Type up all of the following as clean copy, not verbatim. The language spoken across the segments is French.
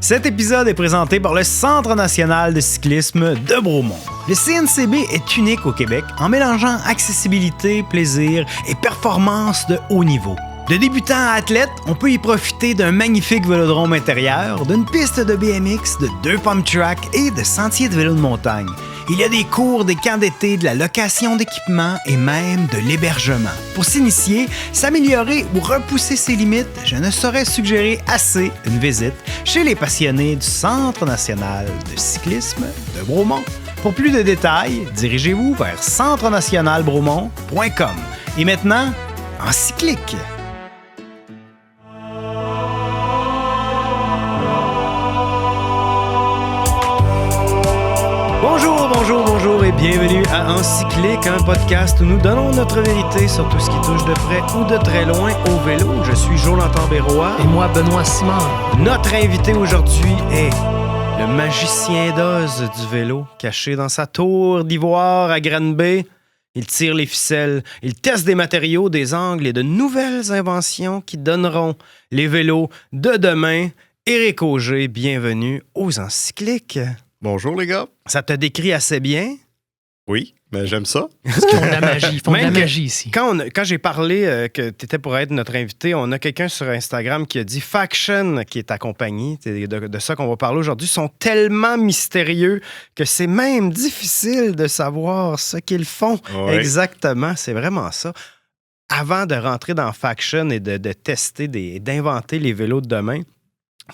Cet épisode est présenté par le Centre national de cyclisme de Bromont. Le CNCB est unique au Québec en mélangeant accessibilité, plaisir et performance de haut niveau. De débutant à athlète, on peut y profiter d'un magnifique vélodrome intérieur, d'une piste de BMX, de 2 pump tracks et de sentiers de vélo de montagne. Il y a des cours, des camps d'été, de la location d'équipements et même de l'hébergement. Pour s'initier, s'améliorer ou repousser ses limites, je ne saurais suggérer assez une visite chez les passionnés du Centre national de cyclisme de Bromont. Pour plus de détails, dirigez-vous vers centrenationalbromont.com. Et maintenant, en cyclique. Bonjour et bienvenue à Encyclique, un podcast où nous donnons notre vérité sur tout ce qui touche de près ou de très loin au vélo. Je suis Jonathan Bérois. Et moi, Benoît Simard. Notre invité aujourd'hui est le magicien d'Oz du vélo, caché dans sa tour d'ivoire à Granby. Il tire les ficelles, il teste des matériaux, des angles et de nouvelles inventions qui donneront les vélos de demain. Éric Auger, bienvenue aux Encycliques. Bonjour les gars. Ça te décrit assez bien? Oui, mais j'aime ça. Parce qu'ils font de la magie. Ils font de la magie ici. Quand j'ai parlé que tu étais pour être notre invité, on a quelqu'un sur Instagram qui a dit Faction, qui est ta compagnie, de ça qu'on va parler aujourd'hui, sont tellement mystérieux que c'est même difficile de savoir ce qu'ils font exactement. C'est vraiment ça. Avant de rentrer dans Faction et de tester, d'inventer les vélos de demain,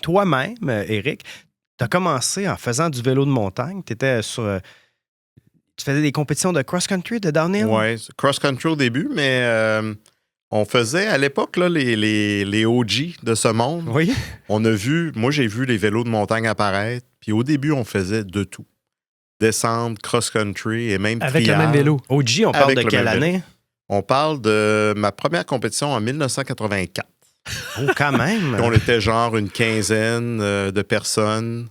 toi-même, Éric, tu as commencé en faisant du vélo de montagne. Tu faisais des compétitions de cross-country, de downhill? Oui, cross-country au début, mais on faisait à l'époque là, les OG de ce monde. Oui. Moi j'ai vu les vélos de montagne apparaître, puis au début, on faisait de tout. Descendre, cross-country et même avec trial. le même vélo. OG, on parle de quelle année? On parle de ma première compétition en 1984. Oh, quand même! On était genre une quinzaine de personnes.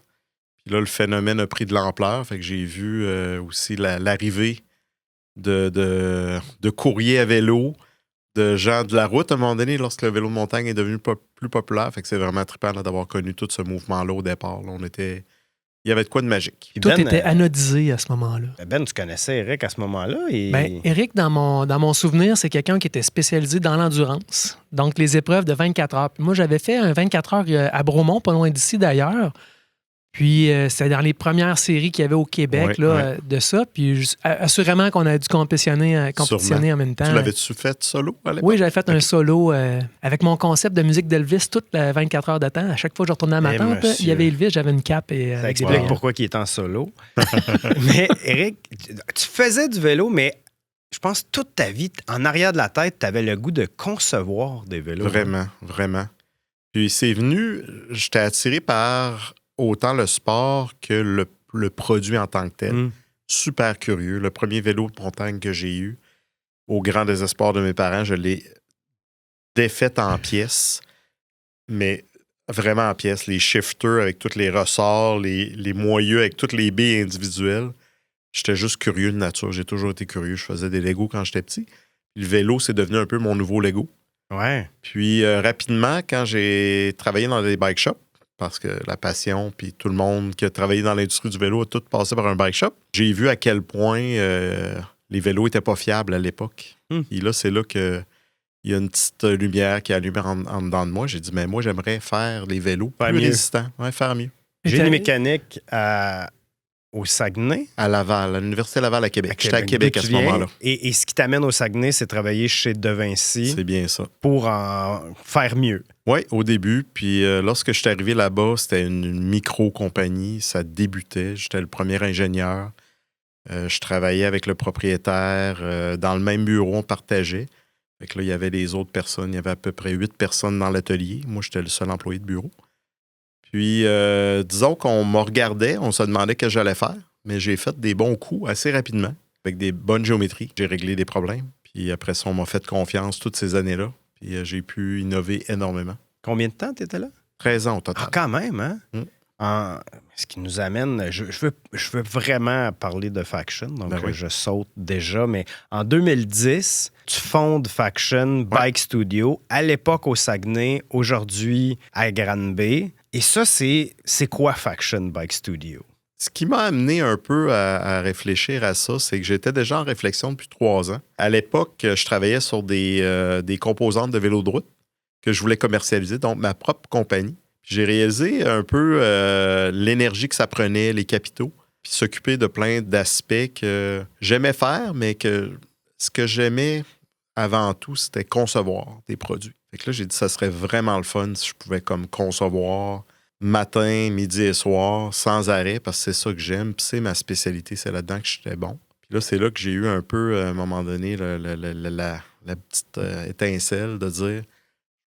Puis là, le phénomène a pris de l'ampleur. Fait que j'ai vu aussi l'arrivée de courriers à vélo, de gens de la route à un moment donné, lorsque le vélo de montagne est devenu plus populaire. Fait que c'est vraiment trippant d'avoir connu tout ce mouvement-là au départ. Là, il y avait de quoi de magique. Tout était anodisé à ce moment-là. Ben, tu connaissais Éric à ce moment-là? Éric, dans mon souvenir, c'est quelqu'un qui était spécialisé dans l'endurance. Donc, les épreuves de 24 heures. Puis moi, j'avais fait un 24 heures à Bromont, pas loin d'ici d'ailleurs. Puis, c'était dans les premières séries qu'il y avait au Québec de ça. Puis, assurément qu'on a dû compétitionner en même temps. Tu l'avais-tu fait solo à l'époque? Oui, j'avais fait un solo avec mon concept de musique d'Elvis toute la 24 heures de temps. À chaque fois que je retournais à ma tente, il y avait Elvis, j'avais une cape. Ça explique pourquoi il est en solo. Mais, Éric, tu faisais du vélo, mais je pense toute ta vie, en arrière de la tête, tu avais le goût de concevoir des vélos. Vraiment, vraiment. Puis, c'est venu, j'étais attiré par autant le sport que le produit en tant que tel. Super curieux. Le premier vélo de montagne que j'ai eu, au grand désespoir de mes parents, je l'ai défait en pièces, mais vraiment en pièces. Les shifters avec tous les ressorts, les moyeux avec toutes les billes individuelles. J'étais juste curieux de nature. J'ai toujours été curieux. Je faisais des Legos quand j'étais petit. Le vélo, c'est devenu un peu mon nouveau Lego. Ouais. Puis rapidement, quand j'ai travaillé dans des bike shops, parce que la passion, puis tout le monde qui a travaillé dans l'industrie du vélo a tout passé par un bike shop. J'ai vu à quel point les vélos n'étaient pas fiables à l'époque. Et là, c'est là qu'il y a une petite lumière qui allume en dedans de moi. J'ai dit, mais moi, j'aimerais faire les vélos plus résistants. Ouais, faire mieux. Génie mécanique au Saguenay. À Laval, à l'Université Laval à Québec. J'étais à Québec à ce moment-là. Et ce qui t'amène au Saguenay, c'est travailler chez De Vinci. C'est bien ça. Pour en faire mieux. Oui, au début. Puis lorsque je suis arrivé là-bas, c'était une micro-compagnie. Ça débutait. J'étais le premier ingénieur. Je travaillais avec le propriétaire. Dans le même bureau, on partageait. Fait que là, il y avait les autres personnes. Il y avait à peu près 8 personnes dans l'atelier. Moi, j'étais le seul employé de bureau. Puis, disons qu'on me regardait. On se demandait ce que j'allais faire. Mais j'ai fait des bons coups assez rapidement. Avec des bonnes géométries. J'ai réglé des problèmes. Puis après ça, on m'a fait confiance toutes ces années-là. Puis j'ai pu innover énormément. Combien de temps tu étais là? 13 ans au total. Ah, quand même, hein? Ce qui nous amène... Je veux vraiment parler de Faction, donc je saute déjà, mais en 2010, tu fondes Faction Bike Studio, à l'époque au Saguenay, aujourd'hui à Granby. Et ça, c'est quoi Faction Bike Studio? Ce qui m'a amené un peu à réfléchir à ça, c'est que j'étais déjà en réflexion depuis 3 ans. À l'époque, je travaillais sur des composantes de vélos de route que je voulais commercialiser, donc ma propre compagnie. J'ai réalisé un peu l'énergie que ça prenait, les capitaux, puis s'occuper de plein d'aspects que j'aimais faire, mais que ce que j'aimais avant tout, c'était concevoir des produits. Fait que là, j'ai dit que ça serait vraiment le fun si je pouvais comme concevoir matin, midi et soir, sans arrêt, parce que c'est ça que j'aime, puis c'est ma spécialité, c'est là-dedans que j'étais bon. Puis là, c'est là que j'ai eu un peu, à un moment donné, la petite étincelle de dire,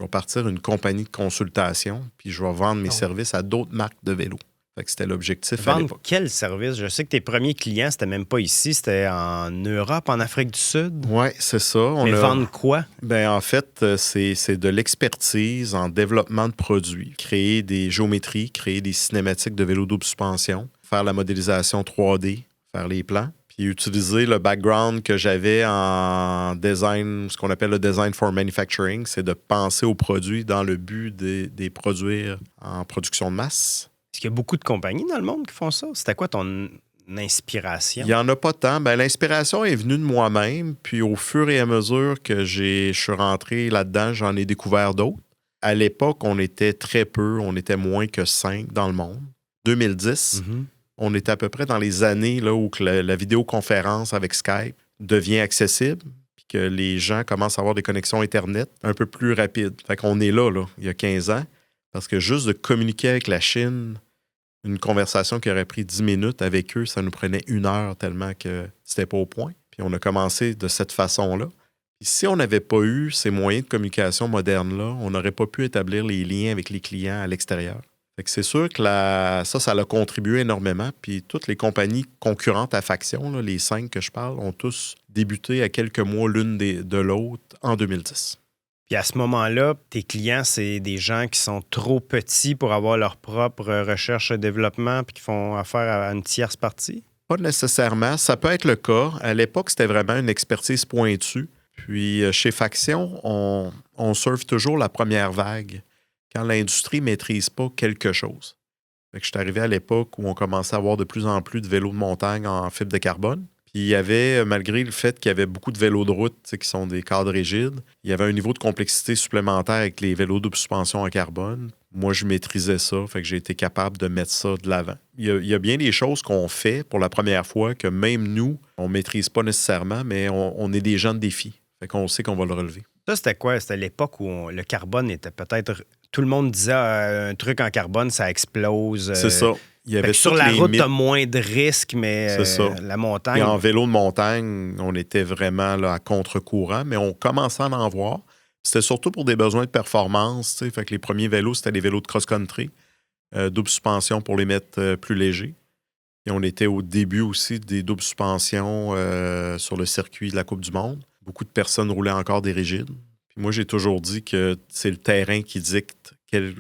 je vais partir une compagnie de consultation, puis je vais vendre mes services à d'autres marques de vélos. Fait que c'était l'objectif à l'époque. Vendre quel service? Je sais que tes premiers clients, c'était même pas ici, c'était en Europe, en Afrique du Sud. Oui, c'est ça. Vendre quoi? Ben, en fait, c'est de l'expertise en développement de produits. Créer des géométries, créer des cinématiques de vélo double suspension, faire la modélisation 3D, faire les plans, puis utiliser le background que j'avais en design, ce qu'on appelle le design for manufacturing, c'est de penser aux produits dans le but de les produire en production de masse. Est-ce qu'il y a beaucoup de compagnies dans le monde qui font ça? C'était quoi ton inspiration? Il n'y en a pas tant. Ben, l'inspiration est venue de moi-même, puis au fur et à mesure que je suis rentré là-dedans, j'en ai découvert d'autres. À l'époque, on était très peu, on était moins que 5 dans le monde. 2010, on était à peu près dans les années là, où que la vidéoconférence avec Skype devient accessible, puis que les gens commencent à avoir des connexions Internet un peu plus rapides. Fait qu'on est là, il y a 15 ans, parce que juste de communiquer avec la Chine, une conversation qui aurait pris 10 minutes avec eux, ça nous prenait 1 heure tellement que c'était pas au point. Puis on a commencé de cette façon-là. Puis si on n'avait pas eu ces moyens de communication modernes-là, on n'aurait pas pu établir les liens avec les clients à l'extérieur. Fait que c'est sûr que ça a contribué énormément. Puis toutes les compagnies concurrentes à Faction, là, les 5 que je parle, ont tous débuté à quelques mois l'une de l'autre en 2010. Puis à ce moment-là, tes clients, c'est des gens qui sont trop petits pour avoir leur propre recherche et développement puis qui font affaire à une tierce partie? Pas nécessairement. Ça peut être le cas. À l'époque, c'était vraiment une expertise pointue. Puis chez Faction, on surfe toujours la première vague quand l'industrie ne maîtrise pas quelque chose. Fait que je suis arrivé à l'époque où on commençait à avoir de plus en plus de vélos de montagne en fibre de carbone. Puis il y avait, malgré le fait qu'il y avait beaucoup de vélos de route qui sont des cadres rigides, il y avait un niveau de complexité supplémentaire avec les vélos de suspension en carbone. Moi, je maîtrisais ça, fait que j'ai été capable de mettre ça de l'avant. Il y a bien des choses qu'on fait pour la première fois que même nous, on ne maîtrise pas nécessairement, mais on est des gens de défi. Fait qu'on sait qu'on va le relever. Ça, c'était quoi? C'était l'époque où le carbone était peut-être... Tout le monde disait un truc en carbone, ça explose. C'est ça. Il y avait sur la route, tu as moins de risques, mais la montagne... Et en vélo de montagne, on était vraiment là, à contre-courant, mais on commençait à en voir. C'était surtout pour des besoins de performance. Fait que les premiers vélos, c'était des vélos de cross-country, double suspension pour les mettre plus légers. Et on était au début aussi des doubles suspensions sur le circuit de la Coupe du Monde. Beaucoup de personnes roulaient encore des rigides. Puis moi, j'ai toujours dit que c'est le terrain qui dicte quel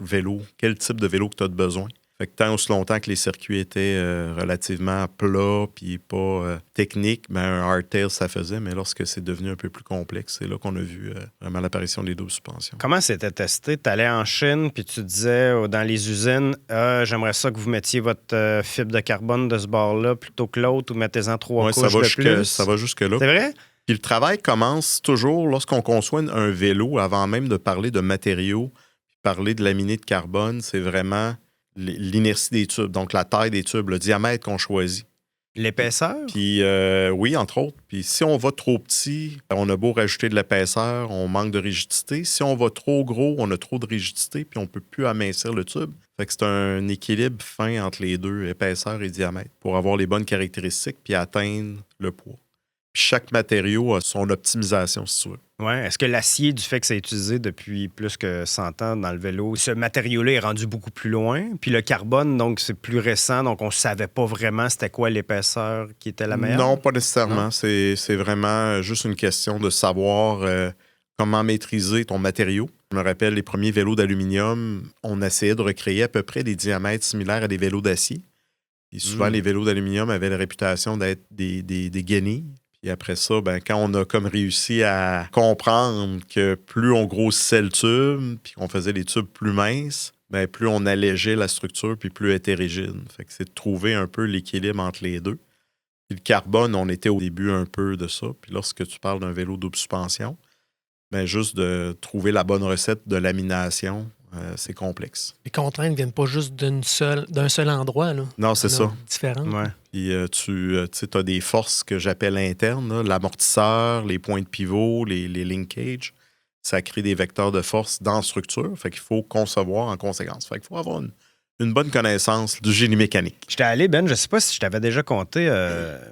type de vélo que tu as besoin. Fait que tant aussi longtemps que les circuits étaient relativement plats puis pas techniques, ben un hardtail, ça faisait. Mais lorsque c'est devenu un peu plus complexe, c'est là qu'on a vu vraiment l'apparition des doubles suspensions. Comment c'était testé? Tu allais en Chine puis tu disais dans les usines, j'aimerais ça que vous mettiez votre fibre de carbone de ce bord-là plutôt que l'autre ou mettez-en 3 couches de plus. Ça va jusque-là. C'est vrai? Puis le travail commence toujours lorsqu'on conçoit un vélo, avant même de parler de matériaux, puis parler de laminé de carbone, c'est vraiment l'inertie des tubes, donc la taille des tubes, le diamètre qu'on choisit. L'épaisseur? Puis oui, entre autres. Puis si on va trop petit, on a beau rajouter de l'épaisseur, on manque de rigidité. Si on va trop gros, on a trop de rigidité, puis on ne peut plus amincir le tube. Fait que c'est un équilibre fin entre les deux, épaisseur et diamètre, pour avoir les bonnes caractéristiques puis atteindre le poids. Puis chaque matériau a son optimisation, si tu veux. Ouais. Est-ce que l'acier, du fait que c'est utilisé depuis plus que 100 ans dans le vélo, ce matériau-là est rendu beaucoup plus loin? Puis le carbone, donc, c'est plus récent, donc on ne savait pas vraiment c'était quoi l'épaisseur qui était la meilleure? Non, pas nécessairement. Non. C'est vraiment juste une question de savoir comment maîtriser ton matériau. Je me rappelle, les premiers vélos d'aluminium, on essayait de recréer à peu près des diamètres similaires à des vélos d'acier. Et souvent, les vélos d'aluminium avaient la réputation d'être des guenilles. Et après ça, quand on a comme réussi à comprendre que plus on grossissait le tube, puis qu'on faisait des tubes plus minces, mais plus on allégeait la structure, puis plus elle était rigide. Fait que c'est de trouver un peu l'équilibre entre les deux. Puis le carbone, on était au début un peu de ça. Puis lorsque tu parles d'un vélo double suspension, ben juste de trouver la bonne recette de lamination, c'est complexe. Les contraintes ne viennent pas juste d'un seul endroit. Là. Non, c'est ça. Différent. Ouais. Puis tu as des forces que j'appelle internes, là, l'amortisseur, les points de pivot, les linkages. Ça crée des vecteurs de force dans la structure. Fait qu'il faut concevoir en conséquence. Fait qu'il faut avoir une bonne connaissance du génie mécanique. J'étais allé, Ben, je sais pas si je t'avais déjà compté,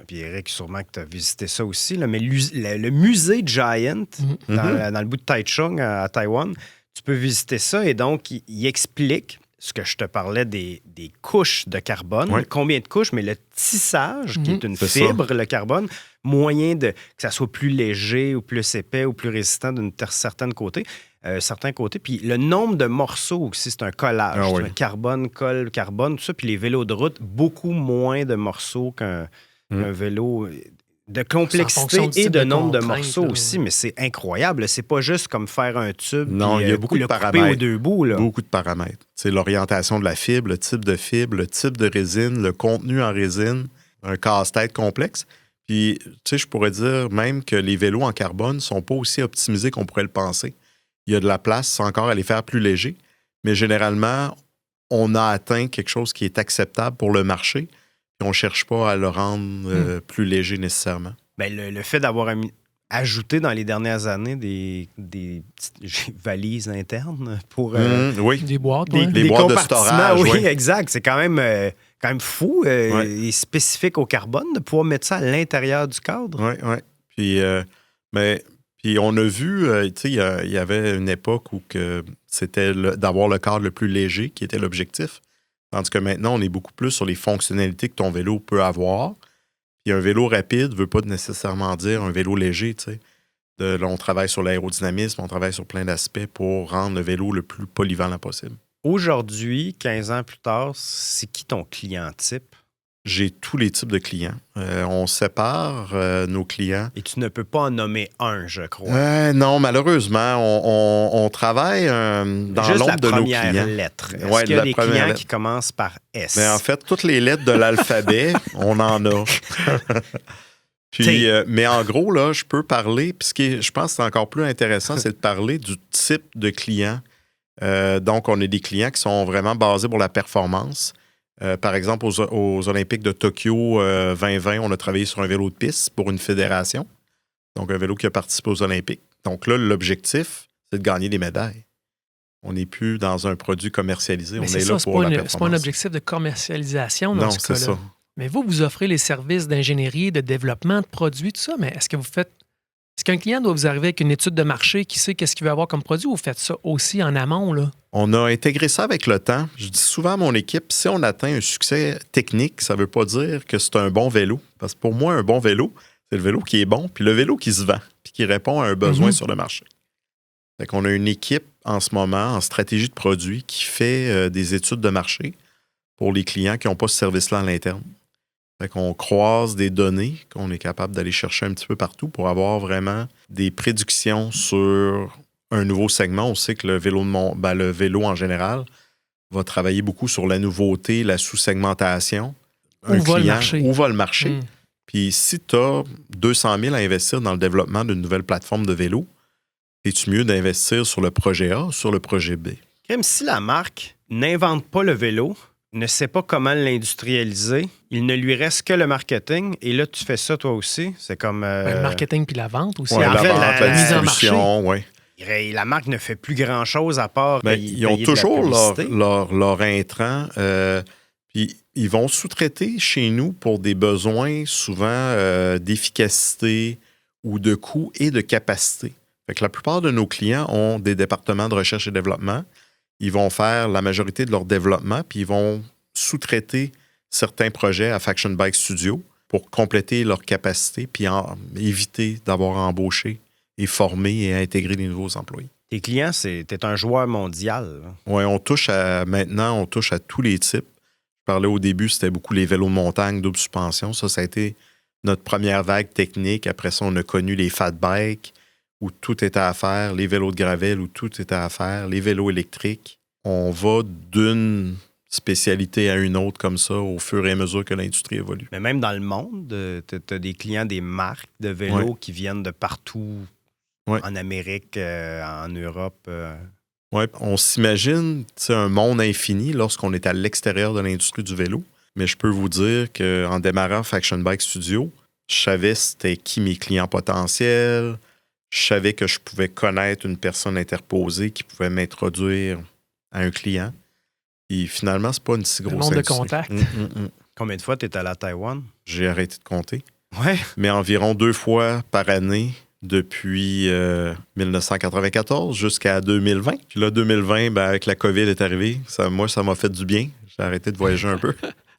puis Eric, sûrement que tu as visité ça aussi, là, mais le musée Giant, dans le bout de Taichung, à Taïwan, tu peux visiter ça et donc, il explique ce que je te parlais des couches de carbone. Oui. Combien de couches, mais le tissage, qui est une C'est fibre, le carbone, moyen que ça soit plus léger ou plus épais ou plus résistant d'un certain côté. Puis le nombre de morceaux aussi, c'est un collage. Ah oui. C'est un carbone, colle, carbone, tout ça. Puis les vélos de route, beaucoup moins de morceaux qu'un vélo. De complexité et de nombre de morceaux aussi, mais c'est incroyable. C'est pas juste comme faire un tube. Non, il y a beaucoup de paramètres. Aux deux bouts, là. Beaucoup de paramètres. C'est l'orientation de la fibre, le type de résine, le contenu en résine, un casse-tête complexe. Puis, tu sais, je pourrais dire même que les vélos en carbone ne sont pas aussi optimisés qu'on pourrait le penser. Il y a de la place encore à les faire plus légers, mais généralement, on a atteint quelque chose qui est acceptable pour le marché. On ne cherche pas à le rendre plus léger nécessairement. Bien, le fait d'avoir ajouté dans les dernières années des petites valises internes pour oui. Des boîtes, des boîtes de storage. Oui, exact. C'est quand même fou et spécifique au carbone de pouvoir mettre ça à l'intérieur du cadre. Oui, oui. Puis on a vu, tu sais, il y avait une époque où c'était d'avoir le cadre le plus léger qui était l'objectif. Tandis que maintenant, on est beaucoup plus sur les fonctionnalités que ton vélo peut avoir. Puis un vélo rapide ne veut pas nécessairement dire un vélo léger, tu sais. Là, on travaille sur l'aérodynamisme, on travaille sur plein d'aspects pour rendre le vélo le plus polyvalent possible. Aujourd'hui, 15 ans plus tard, c'est qui ton client type? J'ai tous les types de clients. On sépare nos clients. Et tu ne peux pas en nommer un, je crois. Non, malheureusement, on travaille dans juste l'ombre de nos clients. Première lettre. Est-ce Ouais, qu'il y a des clients lettre qui commencent par S? Mais en fait, toutes les lettres de l'alphabet, on en a. Puis, mais en gros, là, je peux parler, puis je pense que c'est encore plus intéressant, c'est de parler du type de client. Donc, on a des clients qui sont vraiment basés pour la performance. Par exemple, aux Olympiques de Tokyo 2020, on a travaillé sur un vélo de piste pour une fédération. Donc, un vélo qui a participé aux Olympiques. Donc là, l'objectif, c'est de gagner des médailles. On n'est plus dans un produit commercialisé. Mais on est là pour la performance. C'est pas un objectif de commercialisation dans non, ce cas-là. c'est ça. Mais vous offrez les services d'ingénierie, de développement de produits, tout ça. Mais est-ce que vous faites... Est-ce qu'un client doit vous arriver avec une étude de marché qui sait qu'est-ce qu'il veut avoir comme produit ou vous faites ça aussi en amont, là? On a intégré ça avec le temps. Je dis souvent à mon équipe, si on atteint un succès technique, ça ne veut pas dire que c'est un bon vélo. Parce que pour moi, un bon vélo, c'est le vélo qui est bon, puis le vélo qui se vend, puis qui répond à un besoin sur le marché. Fait qu'on a une équipe en ce moment, en stratégie de produit, qui fait des études de marché pour les clients qui n'ont pas ce service-là à l'interne. Fait qu'on croise des données qu'on est capable d'aller chercher un petit peu partout pour avoir vraiment des prédictions sur un nouveau segment. On sait que le vélo en général va travailler beaucoup sur la nouveauté, la sous-segmentation. Où va le marché? Puis si tu as 200 000 à investir dans le développement d'une nouvelle plateforme de vélo, es-tu mieux d'investir sur le projet A ou sur le projet B? Même si la marque n'invente pas le vélo, ne sait pas comment l'industrialiser, il ne lui reste que le marketing. Et là, tu fais ça toi aussi. C'est comme... Le marketing puis la vente aussi. Ouais, en fait, la mise en marché. Ouais. La marque ne fait plus grand-chose à part... ils ont toujours leur intrant. Puis ils vont sous-traiter chez nous pour des besoins souvent d'efficacité ou de coût et de capacité. Fait que la plupart de nos clients ont des départements de recherche et développement. Ils vont faire la majorité de leur développement, puis ils vont sous-traiter certains projets à Faction Bike Studio pour compléter leur capacité, puis éviter d'avoir embauché et formé et intégré des nouveaux employés. Tes clients, t'es un joueur mondial. Oui, maintenant, on touche à tous les types. Je parlais au début, c'était beaucoup les vélos de montagne, double suspension. Ça a été notre première vague technique. Après ça, on a connu les fat bikes, où tout était à faire, les vélos de gravel, où tout était à faire, les vélos électriques. on va d'une spécialité à une autre comme ça au fur et à mesure que l'industrie évolue. Mais même dans le monde, tu as des clients, des marques de vélos qui viennent de partout, en Amérique, en Europe. Oui, on s'imagine un monde infini lorsqu'on est à l'extérieur de l'industrie du vélo. Mais je peux vous dire qu'en démarrant Faction Bike Studio, je savais c'était qui mes clients potentiels. Je savais que je pouvais connaître une personne interposée qui pouvait m'introduire à un client. Et finalement, c'est pas une si grosse nombre de industrie. contacts. Combien de fois tu es allé à Taïwan? J'ai arrêté de compter. Ouais. Mais environ 2 fois par année depuis 1994 jusqu'à 2020. Puis là, 2020, avec la COVID est arrivée. Ça m'a fait du bien. J'ai arrêté de voyager un peu.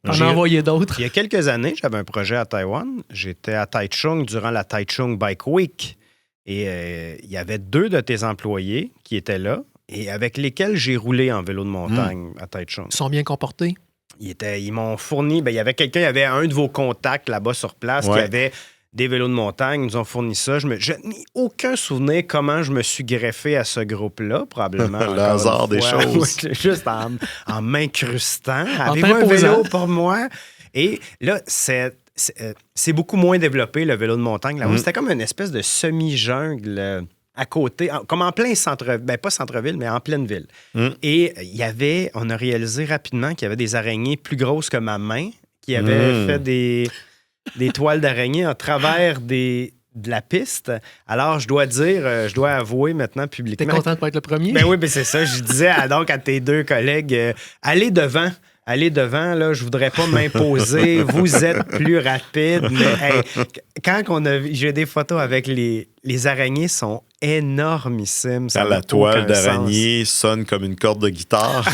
On a envoyé d'autres. Il y a quelques années, j'avais un projet à Taïwan. J'étais à Taichung durant la Taichung Bike Week. Et il y avait 2 de tes employés qui étaient là et avec lesquels j'ai roulé en vélo de montagne à Taichung. Ils sont bien comportés. Ils m'ont fourni... il y avait un de vos contacts là-bas sur place qui avait des vélos de montagne. Ils nous ont fourni ça. Je n'ai aucun souvenir comment je me suis greffé à ce groupe-là, probablement. Le hasard des choses. Juste en m'incrustant. Avez-vous un vélo pour moi? Et là, c'est beaucoup moins développé, le vélo de montagne. Là-bas. C'était comme une espèce de semi-jungle à côté, comme en plein centre-ville. Pas centre-ville, mais en pleine ville. Et on a réalisé rapidement qu'il y avait des araignées plus grosses que ma main qui avaient fait des toiles d'araignée en travers de la piste. Alors, je dois avouer maintenant publiquement... T'es content de pas être le premier? Ben oui, c'est ça. Je disais donc à tes 2 collègues, allez devant, là, je voudrais pas m'imposer, vous êtes plus rapide. Mais j'ai des photos avec les araignées sont énormissimes. Quand la toile d'araignée sonne comme une corde de guitare.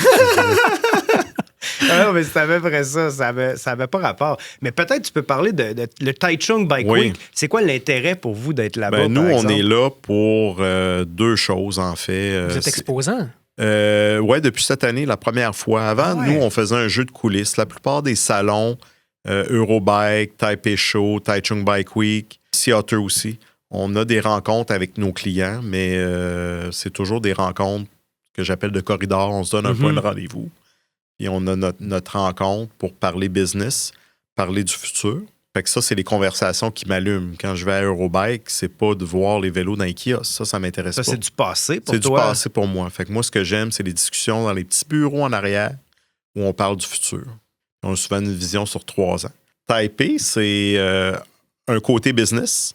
Non, mais c'est à peu près ça. Ça avait pas rapport. Mais peut-être tu peux parler de le Taichung Bike Week. C'est quoi l'intérêt pour vous d'être là-bas? Nous, on est là pour 2 choses, en fait. Vous êtes exposant? Oui, depuis cette année, la première fois. Avant, nous, on faisait un jeu de coulisses. La plupart des salons, Eurobike, Taipei Show, Taichung Bike Week, Sea Otter aussi, on a des rencontres avec nos clients, mais c'est toujours des rencontres que j'appelle de corridor. On se donne un point de rendez-vous. Et on a notre rencontre pour parler business, parler du futur. Fait que ça, c'est les conversations qui m'allument. Quand je vais à Eurobike, c'est pas de voir les vélos dans les kiosques. Ça m'intéresse pas. Ça, c'est du passé pour toi? C'est du passé pour moi. Fait que moi, ce que j'aime, c'est les discussions dans les petits bureaux en arrière où on parle du futur. On a souvent une vision sur 3 ans. Taipei, c'est un côté business.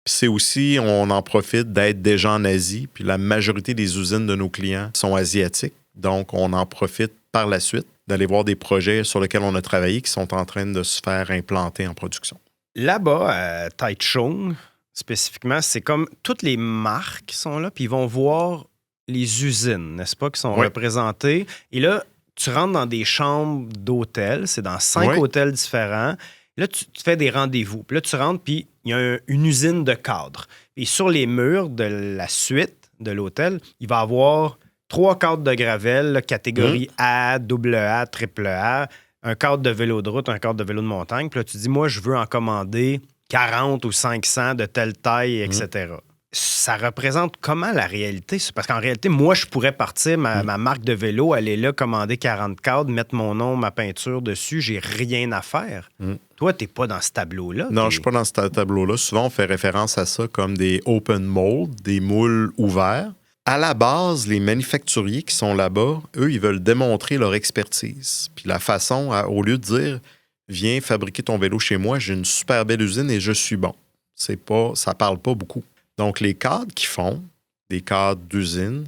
Puis c'est aussi, on en profite d'être déjà en Asie. Puis la majorité des usines de nos clients sont asiatiques. Donc, on en profite par la suite d'aller voir des projets sur lesquels on a travaillé qui sont en train de se faire implanter en production. Là-bas, à Taichung, spécifiquement, c'est comme toutes les marques qui sont là, puis ils vont voir les usines, n'est-ce pas, qui sont représentées. Et là, tu rentres dans des chambres d'hôtel, c'est dans 5 hôtels différents. Là, tu fais des rendez-vous. Puis là, tu rentres, puis il y a une usine de cadres. Et sur les murs de la suite de l'hôtel, il va y avoir 3 cadres de gravel, catégorie A, AA, AAA, un cadre de vélo de route, un cadre de vélo de montagne. Puis là, tu dis, moi, je veux en commander 40 ou 500 de telle taille, etc. Ça représente comment la réalité? Parce qu'en réalité, moi, je pourrais partir ma marque de vélo, aller là, commander 40 cadres, mettre mon nom, ma peinture dessus. J'ai rien à faire. Toi, tu n'es pas dans ce tableau-là. Non, je ne suis pas dans ce tableau-là. Souvent, on fait référence à ça comme des open molds, des moules ouverts. À la base, les manufacturiers qui sont là-bas, eux, ils veulent démontrer leur expertise. Puis la façon, au lieu de dire « Viens fabriquer ton vélo chez moi, j'ai une super belle usine et je suis bon », ça ne parle pas beaucoup. Donc, les cadres qu'ils font, des cadres d'usine,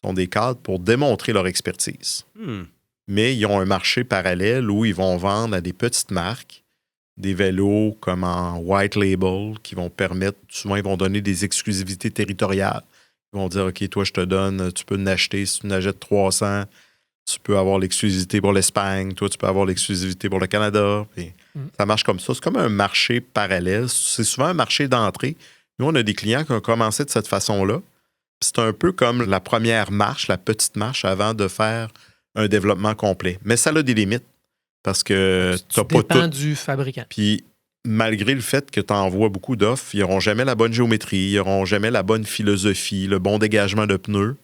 sont des cadres pour démontrer leur expertise. Mais ils ont un marché parallèle où ils vont vendre à des petites marques des vélos comme en white label qui vont permettre, souvent, ils vont donner des exclusivités territoriales. Ils vont dire, OK, toi, je te donne, tu peux en acheter, si tu en achètes 300, tu peux avoir l'exclusivité pour l'Espagne, toi, tu peux avoir l'exclusivité pour le Canada. Puis ça marche comme ça. C'est comme un marché parallèle. C'est souvent un marché d'entrée. Nous, on a des clients qui ont commencé de cette façon-là. C'est un peu comme la première marche, la petite marche, avant de faire un développement complet. Mais ça a des limites parce que tu n'as pas tout. Dépend du fabricant. Puis, malgré le fait que tu envoies beaucoup d'offres, ils n'auront jamais la bonne géométrie, ils n'auront jamais la bonne philosophie, le bon dégagement de pneus.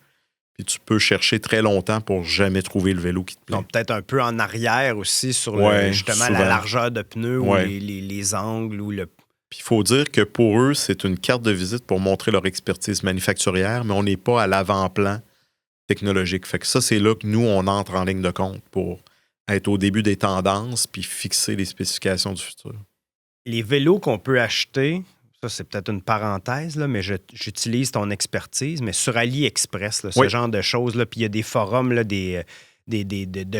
Puis tu peux chercher très longtemps pour jamais trouver le vélo qui te plaît. Donc, peut-être un peu en arrière aussi sur justement souvent. la largeur de pneus ou Ouais. les angles ou le... Puis il faut dire que pour eux, c'est une carte de visite pour montrer leur expertise manufacturière, mais on n'est pas à l'avant-plan technologique. Fait que ça, c'est là que nous, on entre en ligne de compte pour être au début des tendances puis fixer les spécifications du futur. Les vélos qu'on peut acheter, ça c'est peut-être une parenthèse, là, mais j'utilise ton expertise, mais sur AliExpress, là, ce Oui. genre de choses, là, puis il y a des forums là, de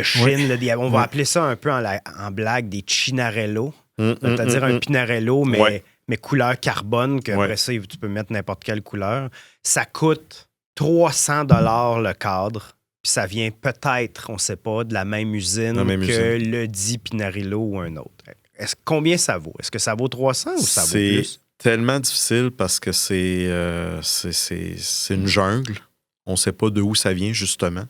Chine, là, on va appeler ça un peu en blague des Chinarello, c'est-à-dire un Pinarello, mais couleur carbone, que après ça, tu peux mettre n'importe quelle couleur. Ça coûte 300 $ le cadre. Puis ça vient peut-être, on ne sait pas, de la même usine le dit Pinarello ou un autre. Combien ça vaut? Est-ce que ça vaut 300 ou ça vaut plus? C'est tellement difficile parce que c'est une jungle. On ne sait pas d'où ça vient, justement.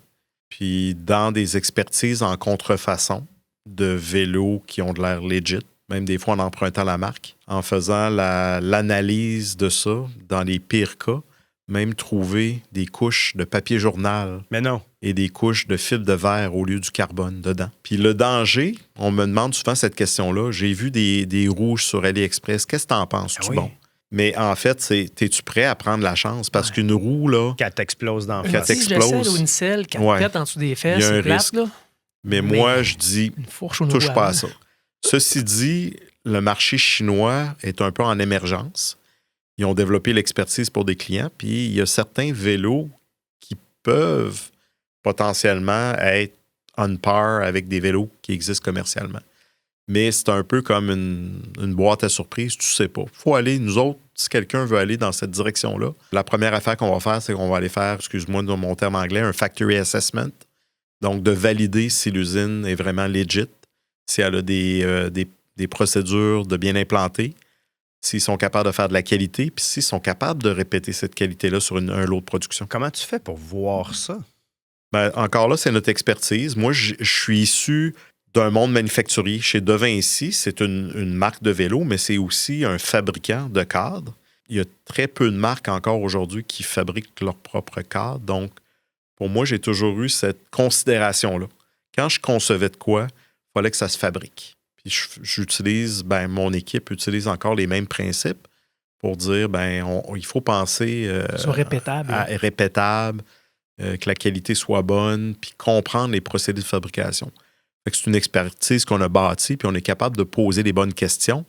Puis dans des expertises en contrefaçon de vélos qui ont de l'air legit, même des fois en empruntant la marque, en faisant l'analyse de ça, dans les pires cas, même trouver des couches de papier journal. Mais non. Et des couches de fibre de verre au lieu du carbone dedans. Puis le danger, on me demande souvent cette question-là. J'ai vu des rouges sur AliExpress. Qu'est-ce que t'en penses? Oui. Bon? Mais en fait, es-tu prêt à prendre la chance? Parce qu'une roue, là... Qu'elle t'explose dans le Qu'elle face. t'explose. Ou une selle qui Ouais. pète en dessous des fesses, Il y a un c'est plate, risque. là. Mais moi, je dis, Une fourche au touche noix pas à avant. ça. Ceci dit, le marché chinois est un peu en émergence. Ils ont développé l'expertise pour des clients, puis il y a certains vélos qui peuvent potentiellement être on par avec des vélos qui existent commercialement. Mais c'est un peu comme une boîte à surprise, tu sais pas. Il faut aller, nous autres, si quelqu'un veut aller dans cette direction-là, la première affaire qu'on va faire, c'est qu'on va aller faire, excuse-moi de mon terme anglais, un factory assessment. Donc, de valider si l'usine est vraiment legit, si elle a des procédures de bien implanter, s'ils sont capables de faire de la qualité, puis s'ils sont capables de répéter cette qualité-là sur un lot de production. Comment tu fais pour voir ça? Ben, encore là, c'est notre expertise. Moi, je suis issu d'un monde manufacturier. Chez De Vinci, c'est une marque de vélo, mais c'est aussi un fabricant de cadres. Il y a très peu de marques encore aujourd'hui qui fabriquent leurs propres cadres. Donc, pour moi, j'ai toujours eu cette considération-là. Quand je concevais de quoi, il fallait que ça se fabrique. Puis j'utilise, mon équipe utilise encore les mêmes principes pour dire, il faut penser Soit répétable. répétable, que la qualité soit bonne, puis comprendre les procédés de fabrication. Fait que c'est une expertise qu'on a bâtie, puis on est capable de poser les bonnes questions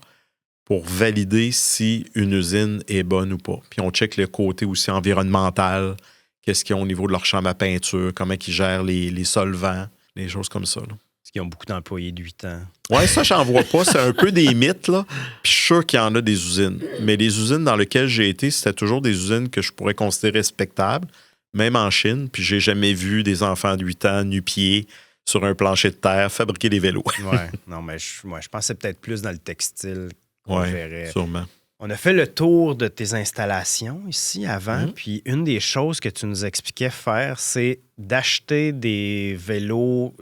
pour valider si une usine est bonne ou pas. Puis on check le côté aussi environnemental, qu'est-ce qu'ils ont au niveau de leur chambre à peinture, comment ils gèrent les solvants, des choses comme ça. Là. Parce qu'ils ont beaucoup d'employés de 8 ans. Oui, ça, j'en vois pas. C'est un peu des mythes, là. Puis je suis sûr qu'il y en a des usines. Mais les usines dans lesquelles j'ai été, c'était toujours des usines que je pourrais considérer respectables, même en Chine. Puis j'ai jamais vu des enfants de 8 ans nu-pieds sur un plancher de terre fabriquer des vélos. Oui, non, mais je pensais peut-être plus dans le textile qu'on verrait. Sûrement. On a fait le tour de tes installations ici avant, puis une des choses que tu nous expliquais faire, c'est d'acheter des vélos,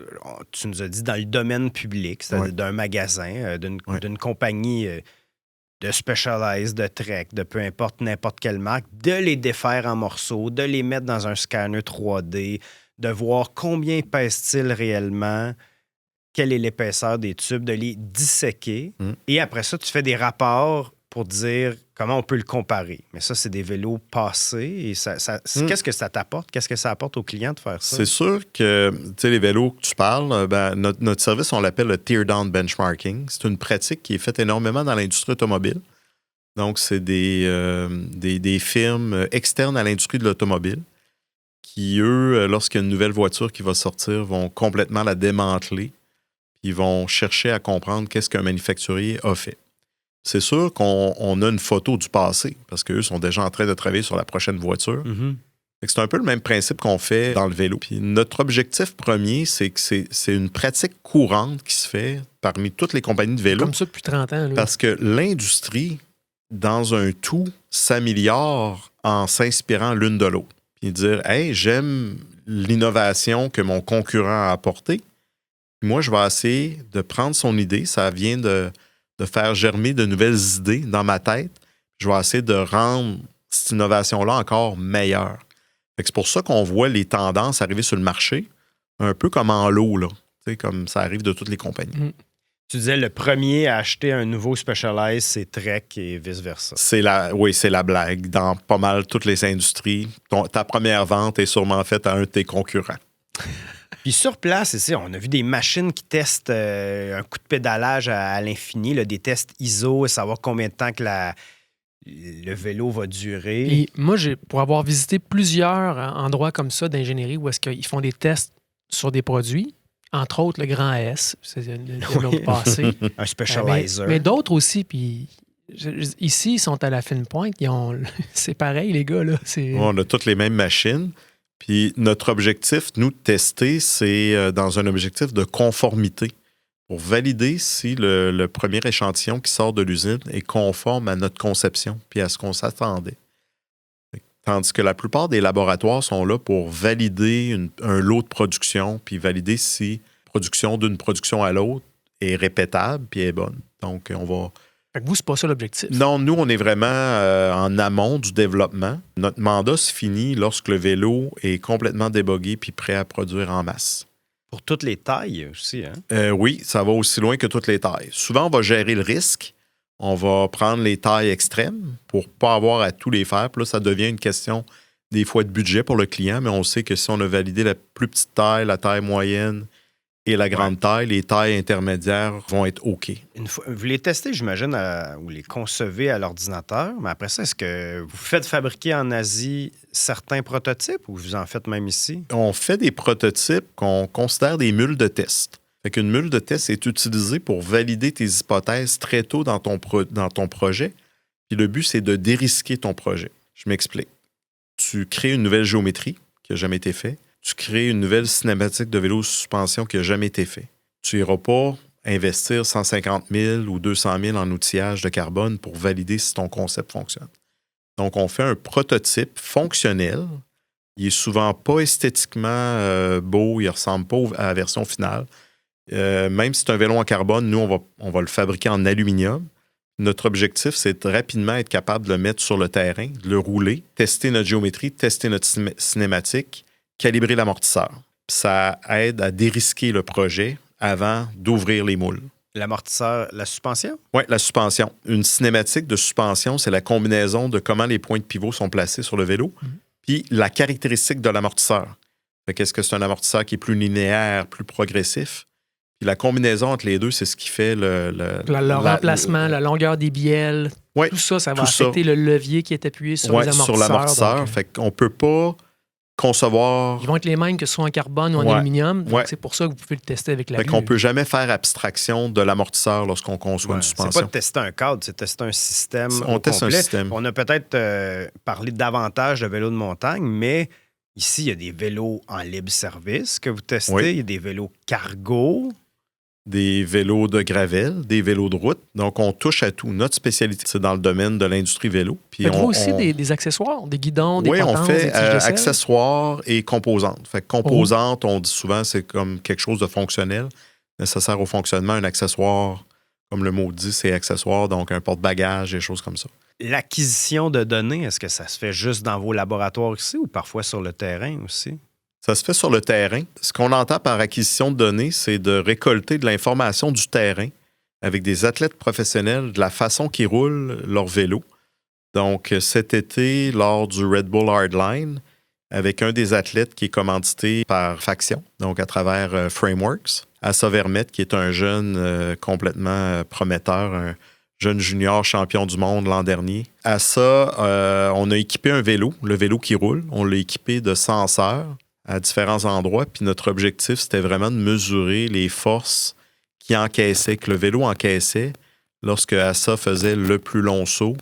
tu nous as dit, dans le domaine public, c'est-à-dire d'un magasin, d'une compagnie de Specialized, de Trek, de peu importe, n'importe quelle marque, de les défaire en morceaux, de les mettre dans un scanner 3D, de voir combien pèsent-ils réellement, quelle est l'épaisseur des tubes, de les disséquer. Et après ça, tu fais des rapports pour dire comment on peut le comparer. Mais ça, c'est des vélos passés. Et qu'est-ce que ça t'apporte? Qu'est-ce que ça apporte aux clients de faire ça? C'est sûr que, tu sais, les vélos que tu parles, notre service, on l'appelle le Teardown Benchmarking. C'est une pratique qui est faite énormément dans l'industrie automobile. Donc, c'est des firmes externes à l'industrie de l'automobile qui, eux, lorsqu'il y a une nouvelle voiture qui va sortir, vont complètement la démanteler. Ils vont chercher à comprendre qu'est-ce qu'un manufacturier a fait. C'est sûr qu'on a une photo du passé parce qu'eux sont déjà en train de travailler sur la prochaine voiture. C'est un peu le même principe qu'on fait dans le vélo. Puis notre objectif premier, c'est que c'est une pratique courante qui se fait parmi toutes les compagnies de vélo. Comme ça depuis 30 ans. Là. Parce que l'industrie, dans un tout, s'améliore en s'inspirant l'une de l'autre. Puis dire, hey, j'aime l'innovation que mon concurrent a apportée. Moi, je vais essayer de prendre son idée. Ça vient de faire germer de nouvelles idées dans ma tête. Je vais essayer de rendre cette innovation-là encore meilleure. Fait que c'est pour ça qu'on voit les tendances arriver sur le marché, un peu comme en lot, là. Tu sais, comme ça arrive de toutes les compagnies. Tu disais le premier à acheter un nouveau Specialized, c'est Trek et vice-versa. Oui, c'est la blague. Dans pas mal toutes les industries, ta première vente est sûrement faite à un de tes concurrents. Puis sur place, ici, on a vu des machines qui testent un coup de pédalage à l'infini, là, des tests ISO, savoir combien de temps que le vélo va durer. Et moi, pour avoir visité plusieurs endroits comme ça d'ingénierie où est-ce qu'ils font des tests sur des produits, entre autres le Grand S, c'est le passé. Un Specializer. Mais d'autres aussi, puis ici, ils sont à la fine pointe. C'est pareil, les gars. Là. On a toutes les mêmes machines. Puis notre objectif, nous, de tester, c'est dans un objectif de conformité pour valider si le premier échantillon qui sort de l'usine est conforme à notre conception puis à ce qu'on s'attendait. Tandis que la plupart des laboratoires sont là pour valider un lot de production puis valider si la production d'une production à l'autre est répétable puis est bonne. Donc, on va... Fait que vous, c'est pas ça l'objectif. Non, nous, on est vraiment en amont du développement. Notre mandat se finit lorsque le vélo est complètement débogué puis prêt à produire en masse. Pour toutes les tailles aussi, hein? Oui, ça va aussi loin que toutes les tailles. Souvent, on va gérer le risque. On va prendre les tailles extrêmes pour ne pas avoir à tous les faire. Puis là, ça devient une question des fois de budget pour le client, mais on sait que si on a validé la plus petite taille, la taille moyenne et la grande taille, les tailles intermédiaires vont être OK. Une fois, vous les testez, j'imagine, ou les concevez à l'ordinateur, mais après ça, est-ce que vous faites fabriquer en Asie certains prototypes ou vous en faites même ici? On fait des prototypes qu'on considère des mules de test. Fait qu'une mule de test est utilisée pour valider tes hypothèses très tôt dans ton projet. Puis le but, c'est de dérisquer ton projet. Je m'explique. Tu crées une nouvelle géométrie qui n'a jamais été faite. Tu crées une nouvelle cinématique de vélo suspension qui n'a jamais été faite. Tu n'iras pas investir 150 000 ou 200 000 en outillage de carbone pour valider si ton concept fonctionne. Donc, on fait un prototype fonctionnel. Il n'est souvent pas esthétiquement beau. Il ne ressemble pas à la version finale. Même si c'est un vélo en carbone, nous, on va le fabriquer en aluminium. Notre objectif, c'est de rapidement être capable de le mettre sur le terrain, de le rouler, tester notre géométrie, tester notre cinématique, calibrer l'amortisseur. Puis ça aide à dérisquer le projet avant d'ouvrir les moules. L'amortisseur, la suspension? Oui, la suspension. Une cinématique de suspension, c'est la combinaison de comment les points de pivot sont placés sur le vélo, puis la caractéristique de l'amortisseur. Qu'est-ce que c'est un amortisseur qui est plus linéaire, plus progressif? Puis la combinaison entre les deux, c'est ce qui fait le remplacement, la longueur des bielles, tout ça va affecter le levier qui est appuyé sur les amortisseurs. Sur l'amortisseur. Donc, fait qu'on ne peut pas concevoir... Ils vont être les mêmes que ce soit en carbone ou en aluminium. Donc, c'est pour ça que vous pouvez le tester avec la Fait qu'on ne peut jamais faire abstraction de l'amortisseur lorsqu'on conçoit une suspension. C'est pas de tester un cadre, c'est de tester un système. On teste complet. Un système. On a peut-être parlé davantage de vélos de montagne, mais ici, il y a des vélos en libre service que vous testez. Il y a des vélos cargo. Des vélos de gravel, des vélos de route. Donc, on touche à tout. Notre spécialité, c'est dans le domaine de l'industrie vélo. Faites-vous aussi des accessoires, des guidons, des potences, on fait des tiges de selle? accessoires et composantes. Fait que composantes, on dit souvent, c'est comme quelque chose de fonctionnel, nécessaire au fonctionnement. Un accessoire, comme le mot dit, c'est accessoire, donc un porte-bagages, des choses comme ça. L'acquisition de données, est-ce que ça se fait juste dans vos laboratoires ici ou parfois sur le terrain aussi? Ça se fait sur le terrain. Ce qu'on entend par acquisition de données, c'est de récolter de l'information du terrain avec des athlètes professionnels de la façon qu'ils roulent leur vélo. Donc, cet été, lors du Red Bull Hardline, avec un des athlètes qui est commandité par Faction, donc à travers Frameworks, Assa Vermette, qui est un jeune complètement prometteur, un jeune junior champion du monde l'an dernier. Assa, on a équipé un vélo, le vélo qui roule. On l'a équipé de senseurs à différents endroits. Puis notre objectif, c'était vraiment de mesurer les forces qui encaissaient, que le vélo encaissait lorsque Assa faisait le plus long saut,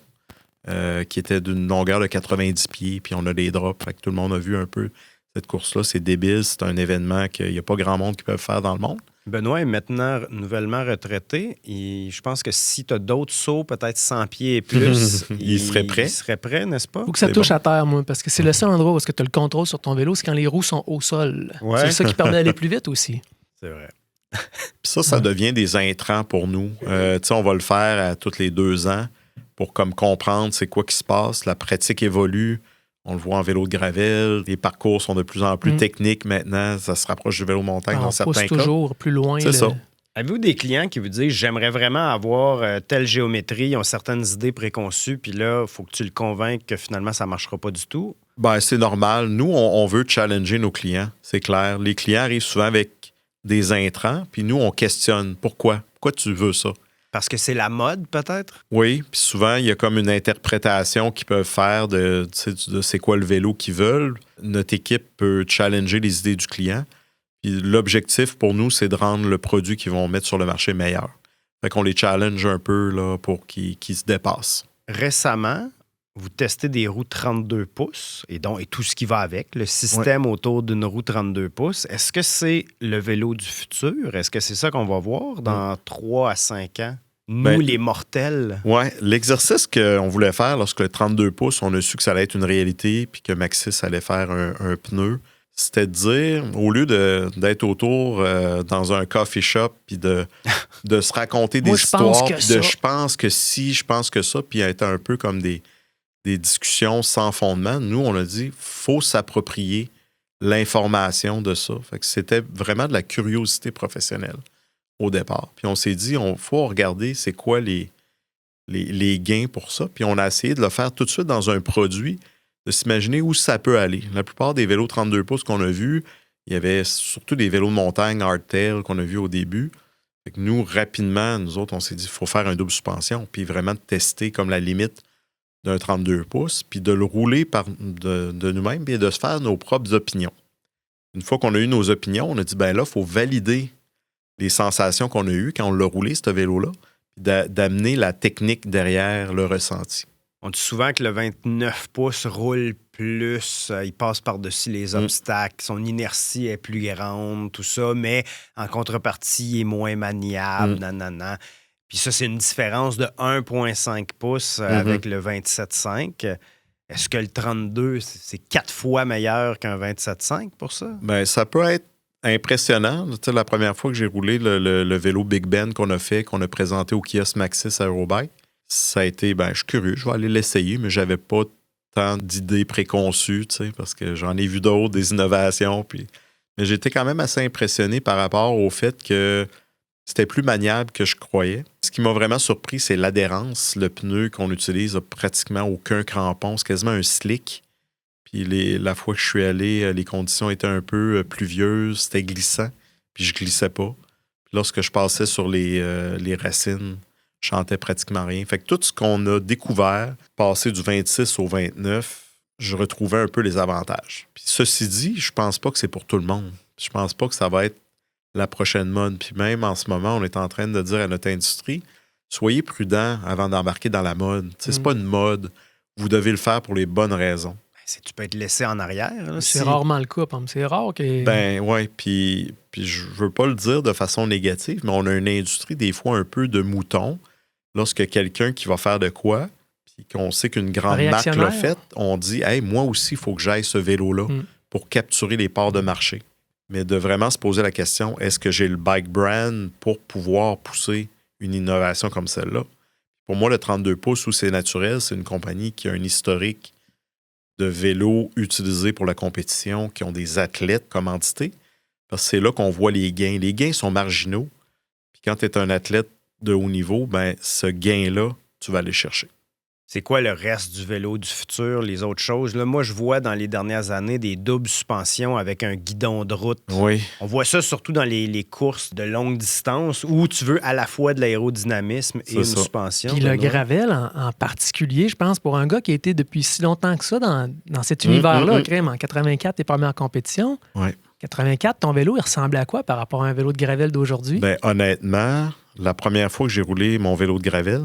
qui était d'une longueur de 90 pieds. Puis on a des drops. Fait que tout le monde a vu un peu cette course-là. C'est débile. C'est un événement qu'il n'y a pas grand monde qui peut faire dans le monde. Benoît est maintenant nouvellement retraité. Et je pense que si tu as d'autres sauts, peut-être 100 pieds et plus, il serait prêt. Il serait prêt, n'est-ce pas? Il faut que ça touche à terre, moi, parce que c'est le seul endroit où tu as le contrôle sur ton vélo, c'est quand les roues sont au sol. Ouais. C'est ça qui permet d'aller plus vite aussi. C'est vrai. Puis ça devient des intrants pour nous. On va le faire à tous les 2 ans pour comme comprendre c'est quoi qui se passe. La pratique évolue. On le voit en vélo de gravel. Les parcours sont de plus en plus techniques maintenant. Ça se rapproche du vélo de montagne dans certains cas. On pousse toujours plus loin. C'est ça. Avez-vous des clients qui vous disent « J'aimerais vraiment avoir telle géométrie, ils ont certaines idées préconçues, puis là, il faut que tu le convainques que finalement, ça ne marchera pas du tout? » Ben, c'est normal. Nous, on veut challenger nos clients, c'est clair. Les clients arrivent souvent avec des intrants, puis nous, on questionne. Pourquoi? Pourquoi tu veux ça? Parce que c'est la mode, peut-être? Oui, puis souvent, il y a comme une interprétation qu'ils peuvent faire de c'est quoi le vélo qu'ils veulent. Notre équipe peut challenger les idées du client. Puis l'objectif pour nous, c'est de rendre le produit qu'ils vont mettre sur le marché meilleur. Fait qu'on les challenge un peu là, pour qu'ils se dépassent. Récemment, vous testez des roues 32 pouces et tout ce qui va avec, le système autour d'une roue 32 pouces. Est-ce que c'est le vélo du futur? Est-ce que c'est ça qu'on va voir dans 3 à 5 ans? Nous, les mortels. Oui, l'exercice qu'on voulait faire lorsque le 32 pouces, on a su que ça allait être une réalité puis que Maxxis allait faire un pneu. C'était de dire, au lieu d'être autour dans un coffee shop puis de se raconter des histoires, puis je pense que si, je pense que ça, puis être un peu comme des discussions sans fondement, nous, on a dit, faut s'approprier l'information de ça. Fait que c'était vraiment de la curiosité professionnelle au départ. Puis on s'est dit, faut regarder c'est quoi les gains pour ça. Puis on a essayé de le faire tout de suite dans un produit, de s'imaginer où ça peut aller. La plupart des vélos 32 pouces qu'on a vus, il y avait surtout des vélos de montagne hardtail qu'on a vus au début. Fait que nous, rapidement, nous autres, on s'est dit il faut faire un double suspension, puis vraiment tester comme la limite d'un 32 pouces, puis de le rouler de nous-mêmes, et de se faire nos propres opinions. Une fois qu'on a eu nos opinions, on a dit, ben là, il faut valider les sensations qu'on a eues quand on l'a roulé, ce vélo-là, puis d'amener la technique derrière le ressenti. On dit souvent que le 29 pouces roule plus, il passe par-dessus les obstacles, son inertie est plus grande, tout ça, mais en contrepartie, il est moins maniable, nanana. Puis ça, c'est une différence de 1,5 pouces avec le 27,5. Est-ce que le 32, c'est 4 fois meilleur qu'un 27,5 pour ça? Bien, ça peut être impressionnant. Tu sais, la première fois que j'ai roulé le vélo Big Ben qu'on a présenté au kiosque Maxxis à Eurobike, ça a été, je suis curieux, je vais aller l'essayer, mais j'avais pas tant d'idées préconçues, tu sais, parce que j'en ai vu d'autres, des innovations. Mais j'étais quand même assez impressionné par rapport au fait que c'était plus maniable que je croyais. Ce qui m'a vraiment surpris, c'est l'adhérence. Le pneu qu'on utilise n'a pratiquement aucun crampon. C'est quasiment un slick. Puis la fois que je suis allé, les conditions étaient un peu pluvieuses, c'était glissant, puis je glissais pas. Puis lorsque je passais sur les racines, je sentais pratiquement rien. Fait que tout ce qu'on a découvert, passé du 26 au 29, je retrouvais un peu les avantages. Puis ceci dit, je pense pas que c'est pour tout le monde. Je pense pas que ça va être la prochaine mode. Puis même en ce moment, on est en train de dire à notre industrie, soyez prudents avant d'embarquer dans la mode. C'est pas une mode. Vous devez le faire pour les bonnes raisons. Tu peux être laissé en arrière. Là, c'est rarement le cas. C'est rare que... Ben oui, puis je veux pas le dire de façon négative, mais on a une industrie des fois un peu de moutons. Lorsque quelqu'un qui va faire de quoi, puis qu'on sait qu'une grande marque l'a fait, on dit « Hey, moi aussi, il faut que j'aille ce vélo-là pour capturer les parts de marché. » Mais de vraiment se poser la question, est-ce que j'ai le bike brand pour pouvoir pousser une innovation comme celle-là? Pour moi, le 32 pouces où c'est naturel, c'est une compagnie qui a un historique de vélos utilisés pour la compétition, qui ont des athlètes commandités, parce que c'est là qu'on voit les gains. Les gains sont marginaux. Puis quand tu es un athlète de haut niveau, ce gain-là, tu vas aller chercher. C'est quoi le reste du vélo du futur, les autres choses? Là, moi, je vois dans les dernières années des doubles suspensions avec un guidon de route. Oui. On voit ça surtout dans les courses de longue distance où tu veux à la fois de l'aérodynamisme et une suspension. Puis le gravel en particulier, je pense, pour un gars qui a été depuis si longtemps que ça dans cet univers-là, crème, en 84, tes premières compétitions. Oui. 84, ton vélo, il ressemblait à quoi par rapport à un vélo de gravel d'aujourd'hui? Bien, honnêtement, la première fois que j'ai roulé mon vélo de gravel,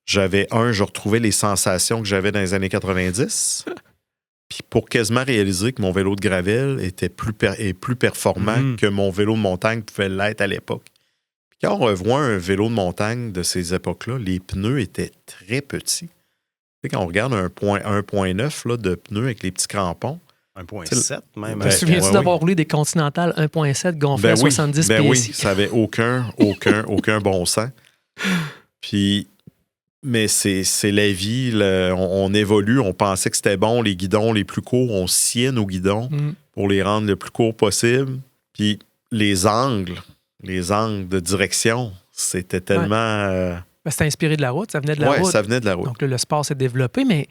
je retrouvais les sensations que j'avais dans les années 90. Puis pour quasiment réaliser que mon vélo de gravel était plus performant que mon vélo de montagne pouvait l'être à l'époque. Puis quand on revoit un vélo de montagne de ces époques-là, les pneus étaient très petits. Tu sais, quand on regarde un 1.9 là, de pneus avec les petits crampons, 1.7 même. Te souviens-tu d'avoir roulé des Continental 1.7 gonflés à 70 PSI? Oui, ça avait aucun bon sens. Puis Mais c'est la vie. On évolue. On pensait que c'était bon, les guidons les plus courts. On sciait nos guidons pour les rendre le plus courts possible. Puis les angles de direction, c'était tellement... C'était inspiré de la route, ça venait de la route. Oui, ça venait de la route. Donc là, le sport s'est développé, mais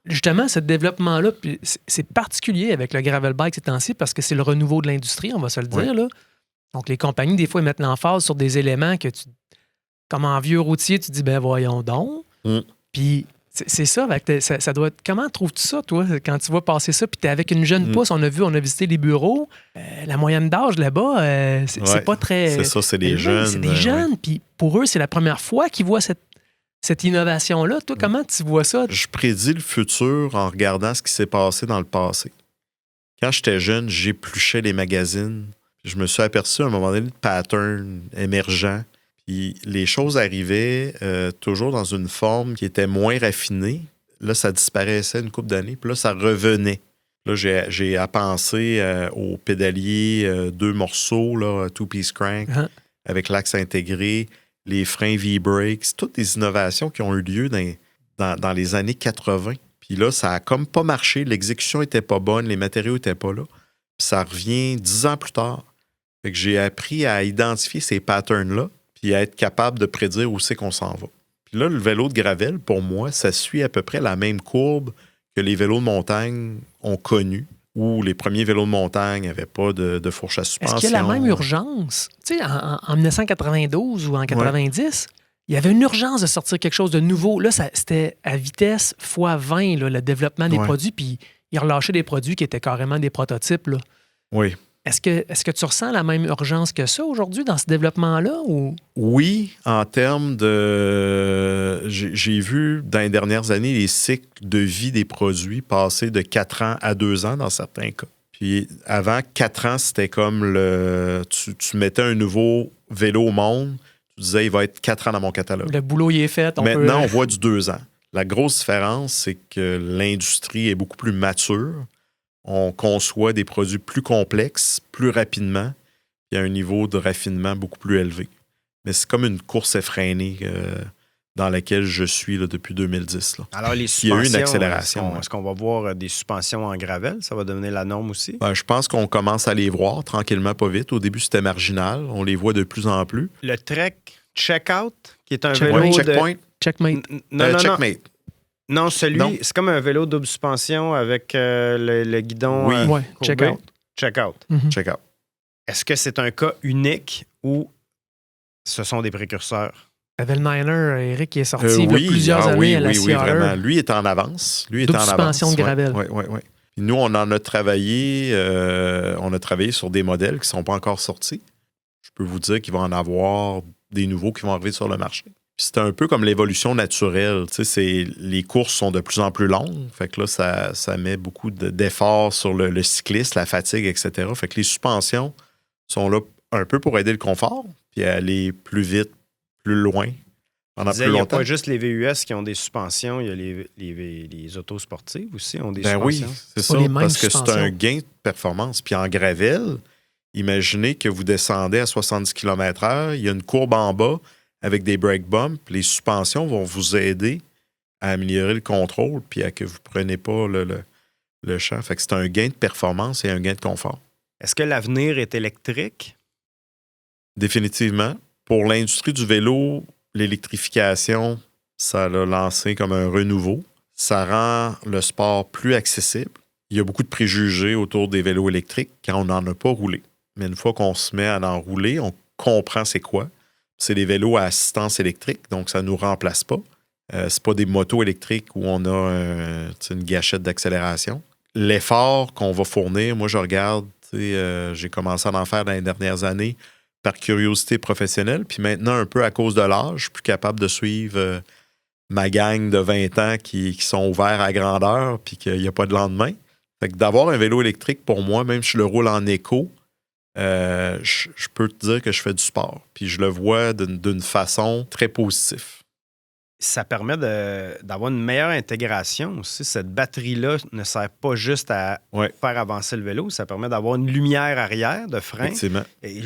justement, ce développement-là, puis c'est particulier avec le gravel bike ces temps-ci parce que c'est le renouveau de l'industrie, on va se le dire. Là. Donc les compagnies, des fois, ils mettent l'emphase sur des éléments que comme en vieux routier, tu dis, ben voyons donc. Puis c'est ça, ça doit être... Comment trouves-tu ça, toi, quand tu vois passer ça, puis t'es avec une jeune pousse, on a visité les bureaux, la moyenne d'âge là-bas, c'est pas très... C'est ça, c'est des jeunes. C'est des jeunes, puis pour eux, c'est la première fois qu'ils voient cette innovation-là. Toi, comment tu vois ça? Je prédis le futur en regardant ce qui s'est passé dans le passé. Quand j'étais jeune, j'épluchais les magazines. Je me suis aperçu à un moment donné de patterns émergents. Puis les choses arrivaient toujours dans une forme qui était moins raffinée. Là, ça disparaissait une couple d'années, puis là, ça revenait. Là, j'ai à penser au pédalier 2 morceaux, là, two-piece crank, avec l'axe intégré, les freins V-Brakes, toutes des innovations qui ont eu lieu dans les années 80. Puis là, ça a comme pas marché, l'exécution était pas bonne, les matériaux étaient pas là. Puis ça revient 10 ans plus tard. Fait que j'ai appris à identifier ces patterns-là, puis à être capable de prédire où c'est qu'on s'en va. Puis là, le vélo de gravel, pour moi, ça suit à peu près la même courbe que les vélos de montagne ont connu, où les premiers vélos de montagne n'avaient pas de fourche à suspension. Est-ce qu'il y a la même urgence? Tu sais, en 1992 ou en 90, il y avait une urgence de sortir quelque chose de nouveau. Là, c'était à vitesse x20, là, le développement des produits, puis ils relâchaient des produits qui étaient carrément des prototypes. Là. Oui. Est-ce que tu ressens la même urgence que ça aujourd'hui dans ce développement-là? Ou... Oui, en termes de... J'ai vu dans les dernières années les cycles de vie des produits passer de 4 ans à 2 ans dans certains cas. Puis avant, 4 ans, c'était comme tu mettais un nouveau vélo au monde, tu disais il va être 4 ans dans mon catalogue. Le boulot y est fait. Maintenant, on voit du 2 ans. La grosse différence, c'est que l'industrie est beaucoup plus mature. On conçoit des produits plus complexes, plus rapidement, et à un niveau de raffinement beaucoup plus élevé. Mais c'est comme une course effrénée dans laquelle je suis là, depuis 2010. Là. Alors, les suspensions, il y a eu une accélération. Est-ce qu'on va voir des suspensions en gravel? Ça va devenir la norme aussi? Je pense qu'on commence à les voir tranquillement, pas vite. Au début, c'était marginal. On les voit de plus en plus. Le Trek Checkout, qui est un vélo vélo Checkpoint. Checkmate. Non. Checkmate. Non, celui, c'est comme un vélo double suspension avec le guidon. Oui, Checkout. Checkout. Checkout. Est-ce que c'est un cas unique ou ce sont des précurseurs? Pavel Niner, Eric, qui est sorti il y a plusieurs années à la CRE. Oui, vraiment. Lui est en avance. Double suspension de gravel. Oui. Nous, on en a travaillé. On a travaillé sur des modèles qui ne sont pas encore sortis. Je peux vous dire qu'il va en avoir des nouveaux qui vont arriver sur le marché. C'est un peu comme l'évolution naturelle. Les courses sont de plus en plus longues. Fait que là, ça met beaucoup d'efforts sur le cycliste, la fatigue, etc. Fait que les suspensions sont là un peu pour aider le confort, puis aller plus vite, plus loin, pendant plus longtemps. Il n'y a pas juste les VUS qui ont des suspensions, il y a les autos sportives aussi ont des suspensions. Oui, c'est ça, parce que c'est un gain de performance. Puis en gravel, imaginez que vous descendez à 70 km/h, il y a une courbe en bas, avec des brake bumps, les suspensions vont vous aider à améliorer le contrôle puis à que vous ne preniez pas le champ. Fait que c'est un gain de performance et un gain de confort. Est-ce que l'avenir est électrique? Définitivement. Pour l'industrie du vélo, l'électrification, ça l'a lancé comme un renouveau. Ça rend le sport plus accessible. Il y a beaucoup de préjugés autour des vélos électriques quand on n'en a pas roulé. Mais une fois qu'on se met à en rouler, on comprend c'est quoi. C'est des vélos à assistance électrique, donc ça ne nous remplace pas. C'est pas des motos électriques où on a une gâchette d'accélération. L'effort qu'on va fournir, moi je regarde, j'ai commencé à en faire dans les dernières années par curiosité professionnelle, puis maintenant un peu à cause de l'âge, je suis plus capable de suivre ma gang de 20 ans qui sont ouverts à grandeur puis qu'il n'y a pas de lendemain. Fait que d'avoir un vélo électrique, pour moi, même si je le roule en éco, je peux te dire que je fais du sport. Puis je le vois d'une façon très positive. Ça permet d'avoir une meilleure intégration aussi. Cette batterie-là ne sert pas juste à faire avancer le vélo, ça permet d'avoir une lumière arrière de frein. Effectivement. Et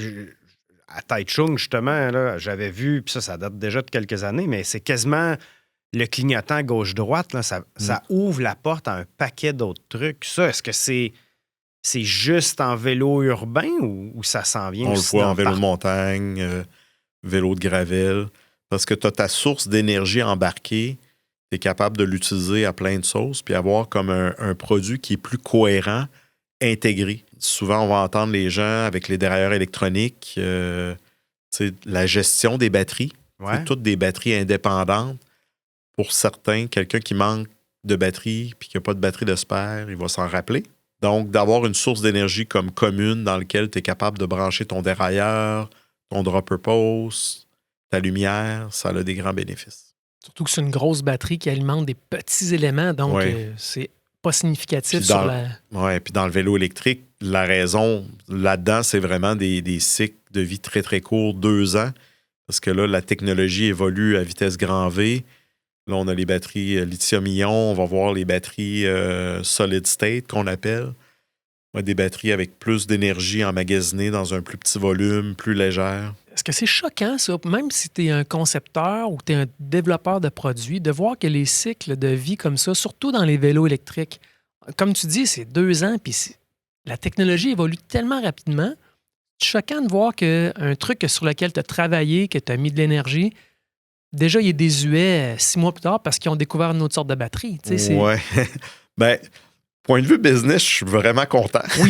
à Taichung, justement, là, j'avais vu, puis ça date déjà de quelques années, mais c'est quasiment le clignotant gauche-droite, là, ça ouvre la porte à un paquet d'autres trucs. Ça, est-ce que c'est juste en vélo urbain ou ça s'en vient On le aussi voit dans en vélo de montagne, vélo de gravel, parce que tu as ta source d'énergie embarquée, tu es capable de l'utiliser à plein de sauces, puis avoir comme un produit qui est plus cohérent, intégré. Souvent, on va entendre les gens avec les dérailleurs électroniques, la gestion des batteries. Ouais. C'est toutes des batteries indépendantes. Pour certains, quelqu'un qui manque de batterie puis qui n'a pas de batterie de spare, il va s'en rappeler. Donc, d'avoir une source d'énergie comme commune dans laquelle tu es capable de brancher ton dérailleur, ton dropper post, ta lumière, ça a des grands bénéfices. Surtout que c'est une grosse batterie qui alimente des petits éléments, donc c'est pas significatif Puis sur la... Oui, puis dans le vélo électrique, la raison là-dedans, c'est vraiment des cycles de vie très, très courts, 2 ans, parce que là, la technologie évolue à vitesse grand V. Là, on a les batteries lithium-ion, on va voir les batteries solid state qu'on appelle. Des batteries avec plus d'énergie emmagasinée dans un plus petit volume, plus légère. Est-ce que c'est choquant, ça, même si tu es un concepteur ou tu es un développeur de produits, de voir que les cycles de vie comme ça, surtout dans les vélos électriques, comme tu dis, c'est 2 ans, puis la technologie évolue tellement rapidement. C'est choquant de voir qu'un truc sur lequel tu as travaillé, que tu as mis de l'énergie, déjà, il est désuet 6 mois plus tard parce qu'ils ont découvert une autre sorte de batterie. Oui. Ben, point de vue business, je suis vraiment content. Oui.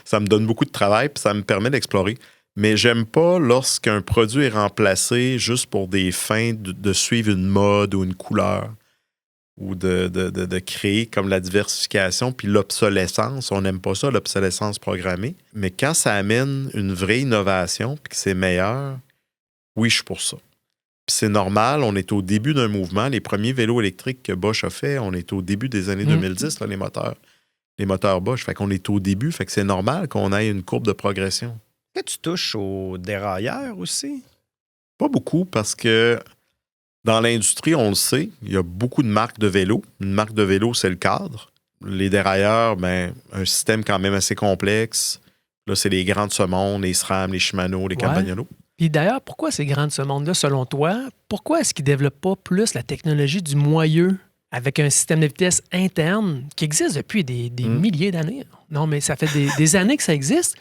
Ça me donne beaucoup de travail puis ça me permet d'explorer. Mais j'aime pas lorsqu'un produit est remplacé juste pour des fins de suivre une mode ou une couleur ou de créer comme la diversification puis l'obsolescence. On n'aime pas ça, l'obsolescence programmée. Mais quand ça amène une vraie innovation puis que c'est meilleur, oui, je suis pour ça. Puis c'est normal, on est au début d'un mouvement. Les premiers vélos électriques que Bosch a fait, on est au début des années 2010, là, les moteurs Bosch. Fait qu'on est au début, fait que c'est normal qu'on ait une courbe de progression. Est-ce que tu touches aux dérailleurs aussi? Pas beaucoup, parce que dans l'industrie, on le sait, il y a beaucoup de marques de vélos. Une marque de vélo, c'est le cadre. Les dérailleurs, un système quand même assez complexe. Là, c'est les grands de ce monde, les SRAM, les Shimano, les Campagnolo. Puis d'ailleurs, pourquoi ces grands de ce monde-là, selon toi, pourquoi est-ce qu'ils ne développent pas plus la technologie du moyeu avec un système de vitesse interne qui existe depuis des milliers d'années? Non, mais ça fait des années que ça existe.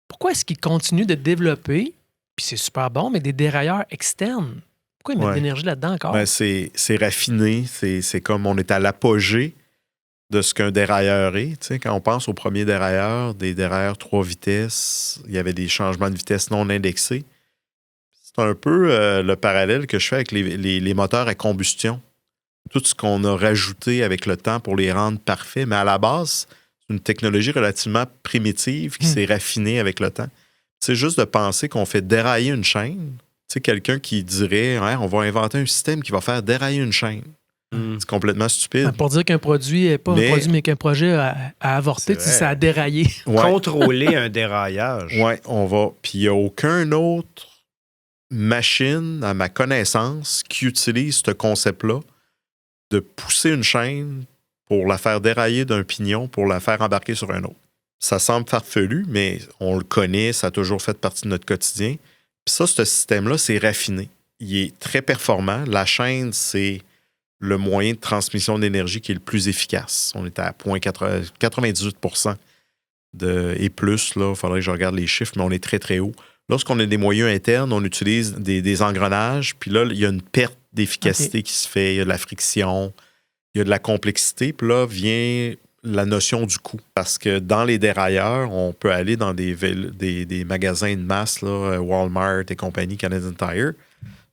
Pourquoi est-ce qu'ils continuent de développer, puis c'est super bon, mais des dérailleurs externes? Pourquoi ils mettent de l'énergie là-dedans encore? C'est raffiné. C'est comme on est à l'apogée de ce qu'un dérailleur est. Tu sais, quand on pense aux premiers dérailleurs, des dérailleurs 3 vitesses, il y avait des changements de vitesse non indexés. C'est un peu le parallèle que je fais avec les moteurs à combustion. Tout ce qu'on a rajouté avec le temps pour les rendre parfaits. Mais à la base, c'est une technologie relativement primitive qui s'est raffinée avec le temps. C'est juste de penser qu'on fait dérailler une chaîne. Tu sais, quelqu'un qui dirait on va inventer un système qui va faire dérailler une chaîne. C'est complètement stupide. Pour dire qu'un produit n'est pas un produit, mais qu'un projet a avorté, ça a déraillé. Ouais. Contrôler un déraillage. Oui, on va. Puis il n'y a aucun autre machine, à ma connaissance, qui utilise ce concept-là de pousser une chaîne pour la faire dérailler d'un pignon, pour la faire embarquer sur un autre. Ça semble farfelu, mais on le connaît, ça a toujours fait partie de notre quotidien. Puis ça, ce système-là, c'est raffiné. Il est très performant. La chaîne, c'est le moyen de transmission d'énergie qui est le plus efficace. On est à 98% et plus. Il faudrait que je regarde les chiffres, mais on est très, très haut. Lorsqu'on a des moyens internes, on utilise des engrenages, puis là, il y a une perte d'efficacité qui se fait. Il y a de la friction, il y a de la complexité, puis là vient la notion du coût. Parce que dans les dérailleurs, on peut aller dans des magasins de masse, là, Walmart et compagnie, Canadian Tire,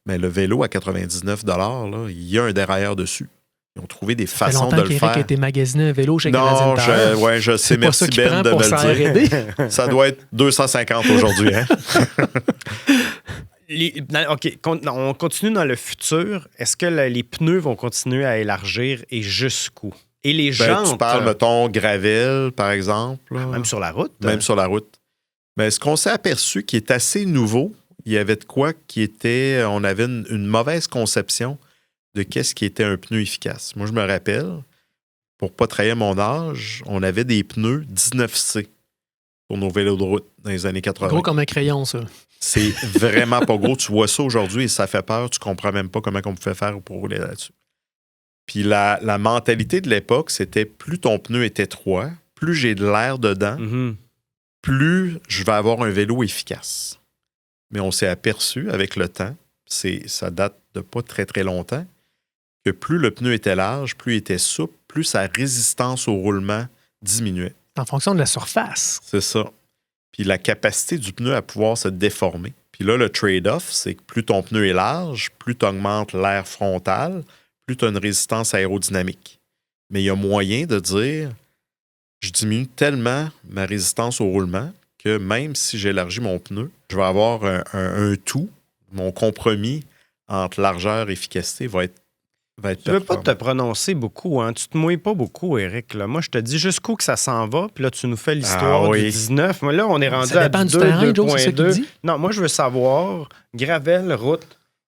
mais le vélo à 99 $, il y a un dérailleur dessus. Ils ont trouvé des façons de le faire. A été magasiné un vélo chez Canadian Tire. Oui, je sais, merci Ben de me le dire. Ça doit être 250 aujourd'hui. Hein? OK, on continue dans le futur. Est-ce que les pneus vont continuer à élargir et jusqu'où? Et les jantes... Tu parles, mettons, gravel, par exemple. Là. Même sur la route? Même sur la route. Mais ce qu'on s'est aperçu qui est assez nouveau, il y avait de quoi qui était... On avait une mauvaise conception de qu'est-ce qui était un pneu efficace. Moi, je me rappelle, pour ne pas trahir mon âge, on avait des pneus 19C pour nos vélos de route dans les années 80. Gros comme un crayon, ça. C'est vraiment pas gros. Tu vois ça aujourd'hui et ça fait peur. Tu comprends même pas comment on pouvait faire pour rouler là-dessus. Puis la mentalité de l'époque, c'était plus ton pneu est étroit, plus j'ai de l'air dedans, plus je vais avoir un vélo efficace. Mais on s'est aperçu avec le temps, ça date de pas très, très longtemps, que plus le pneu était large, plus il était souple, plus sa résistance au roulement diminuait. En fonction de la surface. C'est ça. Puis la capacité du pneu à pouvoir se déformer. Puis là, le trade-off, c'est que plus ton pneu est large, plus tu augmentes l'air frontal, plus tu as une résistance aérodynamique. Mais il y a moyen de dire, je diminue tellement ma résistance au roulement que même si j'élargis mon pneu, je vais avoir un tout, mon compromis entre largeur et efficacité va être Tu ne veux pas te prononcer beaucoup, hein? Tu te mouilles pas beaucoup, Éric. Là. Moi, je te dis jusqu'où que ça s'en va, puis là, tu nous fais l'histoire du 19. Mais là, on est rendu à 2.2. Non, moi, je veux savoir, gravel, route,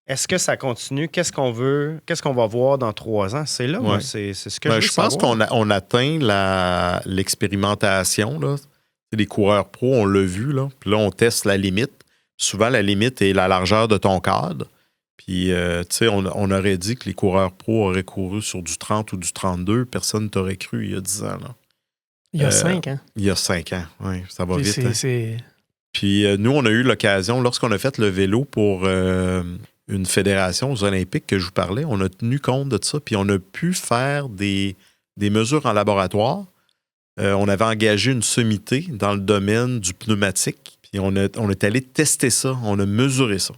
est-ce que ça continue? Qu'est-ce qu'on va voir dans 3 ans? C'est là, moi, c'est ce que je veux savoir. Je pense qu'on atteint l'expérimentation, là. Les coureurs pros, on l'a vu, là. Puis là, on teste la limite. Souvent, la limite est la largeur de ton cadre. Puis, tu sais, on aurait dit que les coureurs pros auraient couru sur du 30 ou du 32. Personne ne t'aurait cru il y a 10 ans. Là. Il y a 5 ans. Il y a 5 ans, oui. Ça va vite. C'est... Puis, nous, on a eu l'occasion, lorsqu'on a fait le vélo pour une fédération aux Olympiques que je vous parlais, on a tenu compte de ça. Puis, on a pu faire des mesures en laboratoire. On avait engagé une sommité dans le domaine du pneumatique. Puis, on est allé tester ça. On a mesuré ça.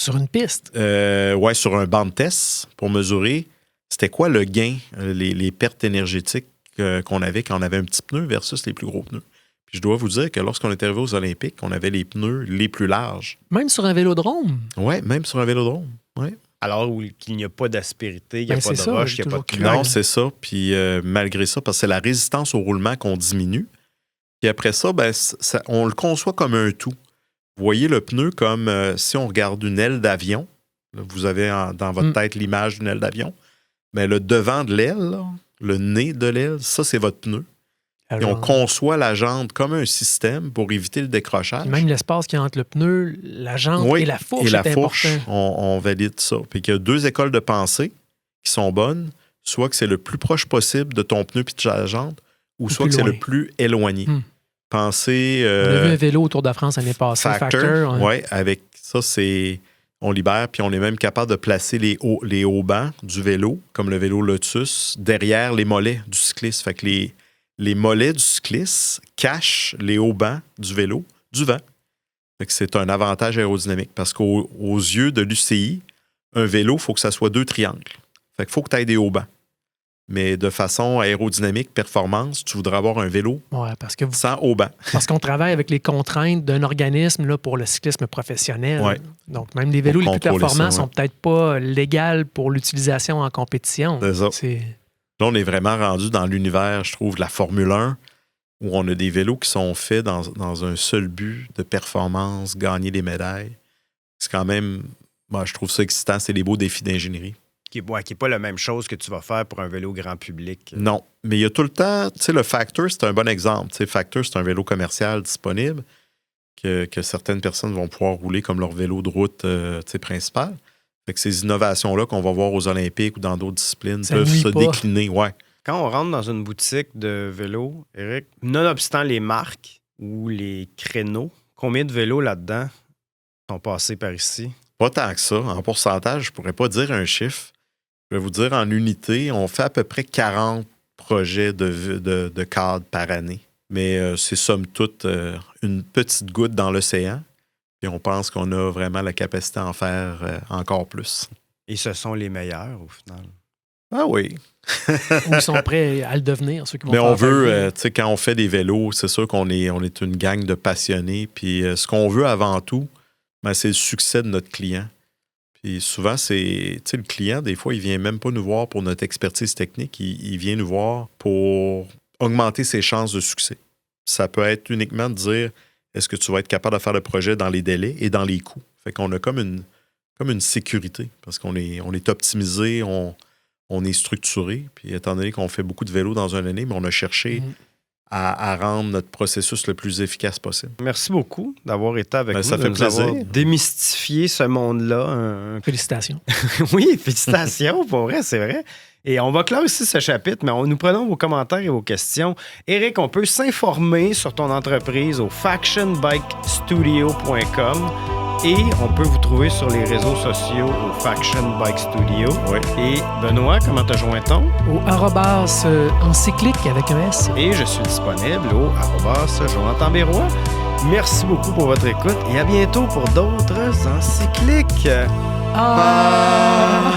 Sur une piste? Oui, sur un banc de test pour mesurer c'était quoi le gain, les pertes énergétiques qu'on avait quand on avait un petit pneu versus les plus gros pneus. Puis je dois vous dire que lorsqu'on est arrivé aux Olympiques, on avait les pneus les plus larges. Même sur un vélodrome? Oui, même sur un vélodrome. Ouais. Alors qu'il n'y a pas d'aspérité, il n'y a pas de roche, il n'y a pas de craque. Non, c'est ça. Puis malgré ça, parce que c'est la résistance au roulement qu'on diminue. Puis après ça, on le conçoit comme un tout. Vous voyez le pneu comme si on regarde une aile d'avion. Là, vous avez dans votre tête l'image d'une aile d'avion. Mais le devant de l'aile, là, le nez de l'aile, ça, c'est votre pneu. Et on conçoit la jante comme un système pour éviter le décrochage. Et même l'espace qu'il y a entre le pneu, la jante et la fourche est important. On valide ça. Puis qu'il y a 2 écoles de pensée qui sont bonnes. Soit que c'est le plus proche possible de ton pneu puis de ta jante, ou soit que c'est le plus éloigné. Pensez... on a vu un vélo autour de France l'année passée. Factor. Oui, avec ça, on libère, puis on est même capable de placer les haubans du vélo, comme le vélo Lotus, derrière les mollets du cycliste. Fait que les mollets du cycliste cachent les haubans du vélo du vent. Fait que c'est un avantage aérodynamique, parce qu'aux yeux de l'UCI, un vélo, il faut que ça soit 2 triangles. Fait qu'il faut que tu aies des haubans. Mais de façon aérodynamique, performance, tu voudrais avoir un vélo sans haubans. Parce qu'on travaille avec les contraintes d'un organisme là, pour le cyclisme professionnel. Ouais. Donc, même les vélos les plus performants ne sont peut-être pas légaux pour l'utilisation en compétition. C'est ça. Là, on est vraiment rendu dans l'univers, je trouve, de la Formule 1, où on a des vélos qui sont faits dans un seul but de performance, gagner des médailles. C'est quand même, moi, je trouve ça excitant. C'est des beaux défis d'ingénierie. Qui n'est pas la même chose que tu vas faire pour un vélo grand public. Non, mais il y a tout le temps... Tu sais, le Factor, c'est un bon exemple. Tu sais, Factor, c'est un vélo commercial disponible que certaines personnes vont pouvoir rouler comme leur vélo de route principal. Fait que ces innovations-là qu'on va voir aux Olympiques ou dans d'autres disciplines peuvent se décliner. Ouais. Quand on rentre dans une boutique de vélo, Éric, nonobstant les marques ou les créneaux, combien de vélos là-dedans sont passés par ici? Pas tant que ça. En pourcentage, je ne pourrais pas dire un chiffre. Je vais vous dire, en unité, on fait à peu près 40 projets de cadre par année. Mais c'est somme toute une petite goutte dans l'océan. Et on pense qu'on a vraiment la capacité à en faire encore plus. Et ce sont les meilleurs, au final. Ah oui. Ou ils sont prêts à le devenir, ceux qui vont. Mais on veut, tu sais, quand on fait des vélos, c'est sûr qu'on est une gang de passionnés. Puis ce qu'on veut avant tout, c'est le succès de notre client. Puis souvent, c'est, tu sais, le client, des fois, il vient même pas nous voir pour notre expertise technique. Il vient nous voir pour augmenter ses chances de succès. Ça peut être uniquement de dire, est-ce que tu vas être capable de faire le projet dans les délais et dans les coûts? Fait qu'on a comme une sécurité parce qu'on est optimisé, on est structuré. Puis étant donné qu'on fait beaucoup de vélos dans une année, mais on a cherché à rendre notre processus le plus efficace possible. Merci beaucoup d'avoir été avec nous. Ça fait de nous avoir plaisir. démystifié ce monde-là. Félicitations. Oui, félicitations, pour vrai, c'est vrai. Et on va clore ici ce chapitre, mais nous prenons vos commentaires et vos questions. Éric, on peut s'informer sur ton entreprise au factionbikestudio.com et on peut vous trouver sur les réseaux sociaux au Faction Bike Studio. Oui. Et Benoît, comment te joint-on? Au arrobas encyclique avec un S. Et je suis disponible au @Jonathan Berrois. Merci beaucoup pour votre écoute et à bientôt pour d'autres encycliques. Ah!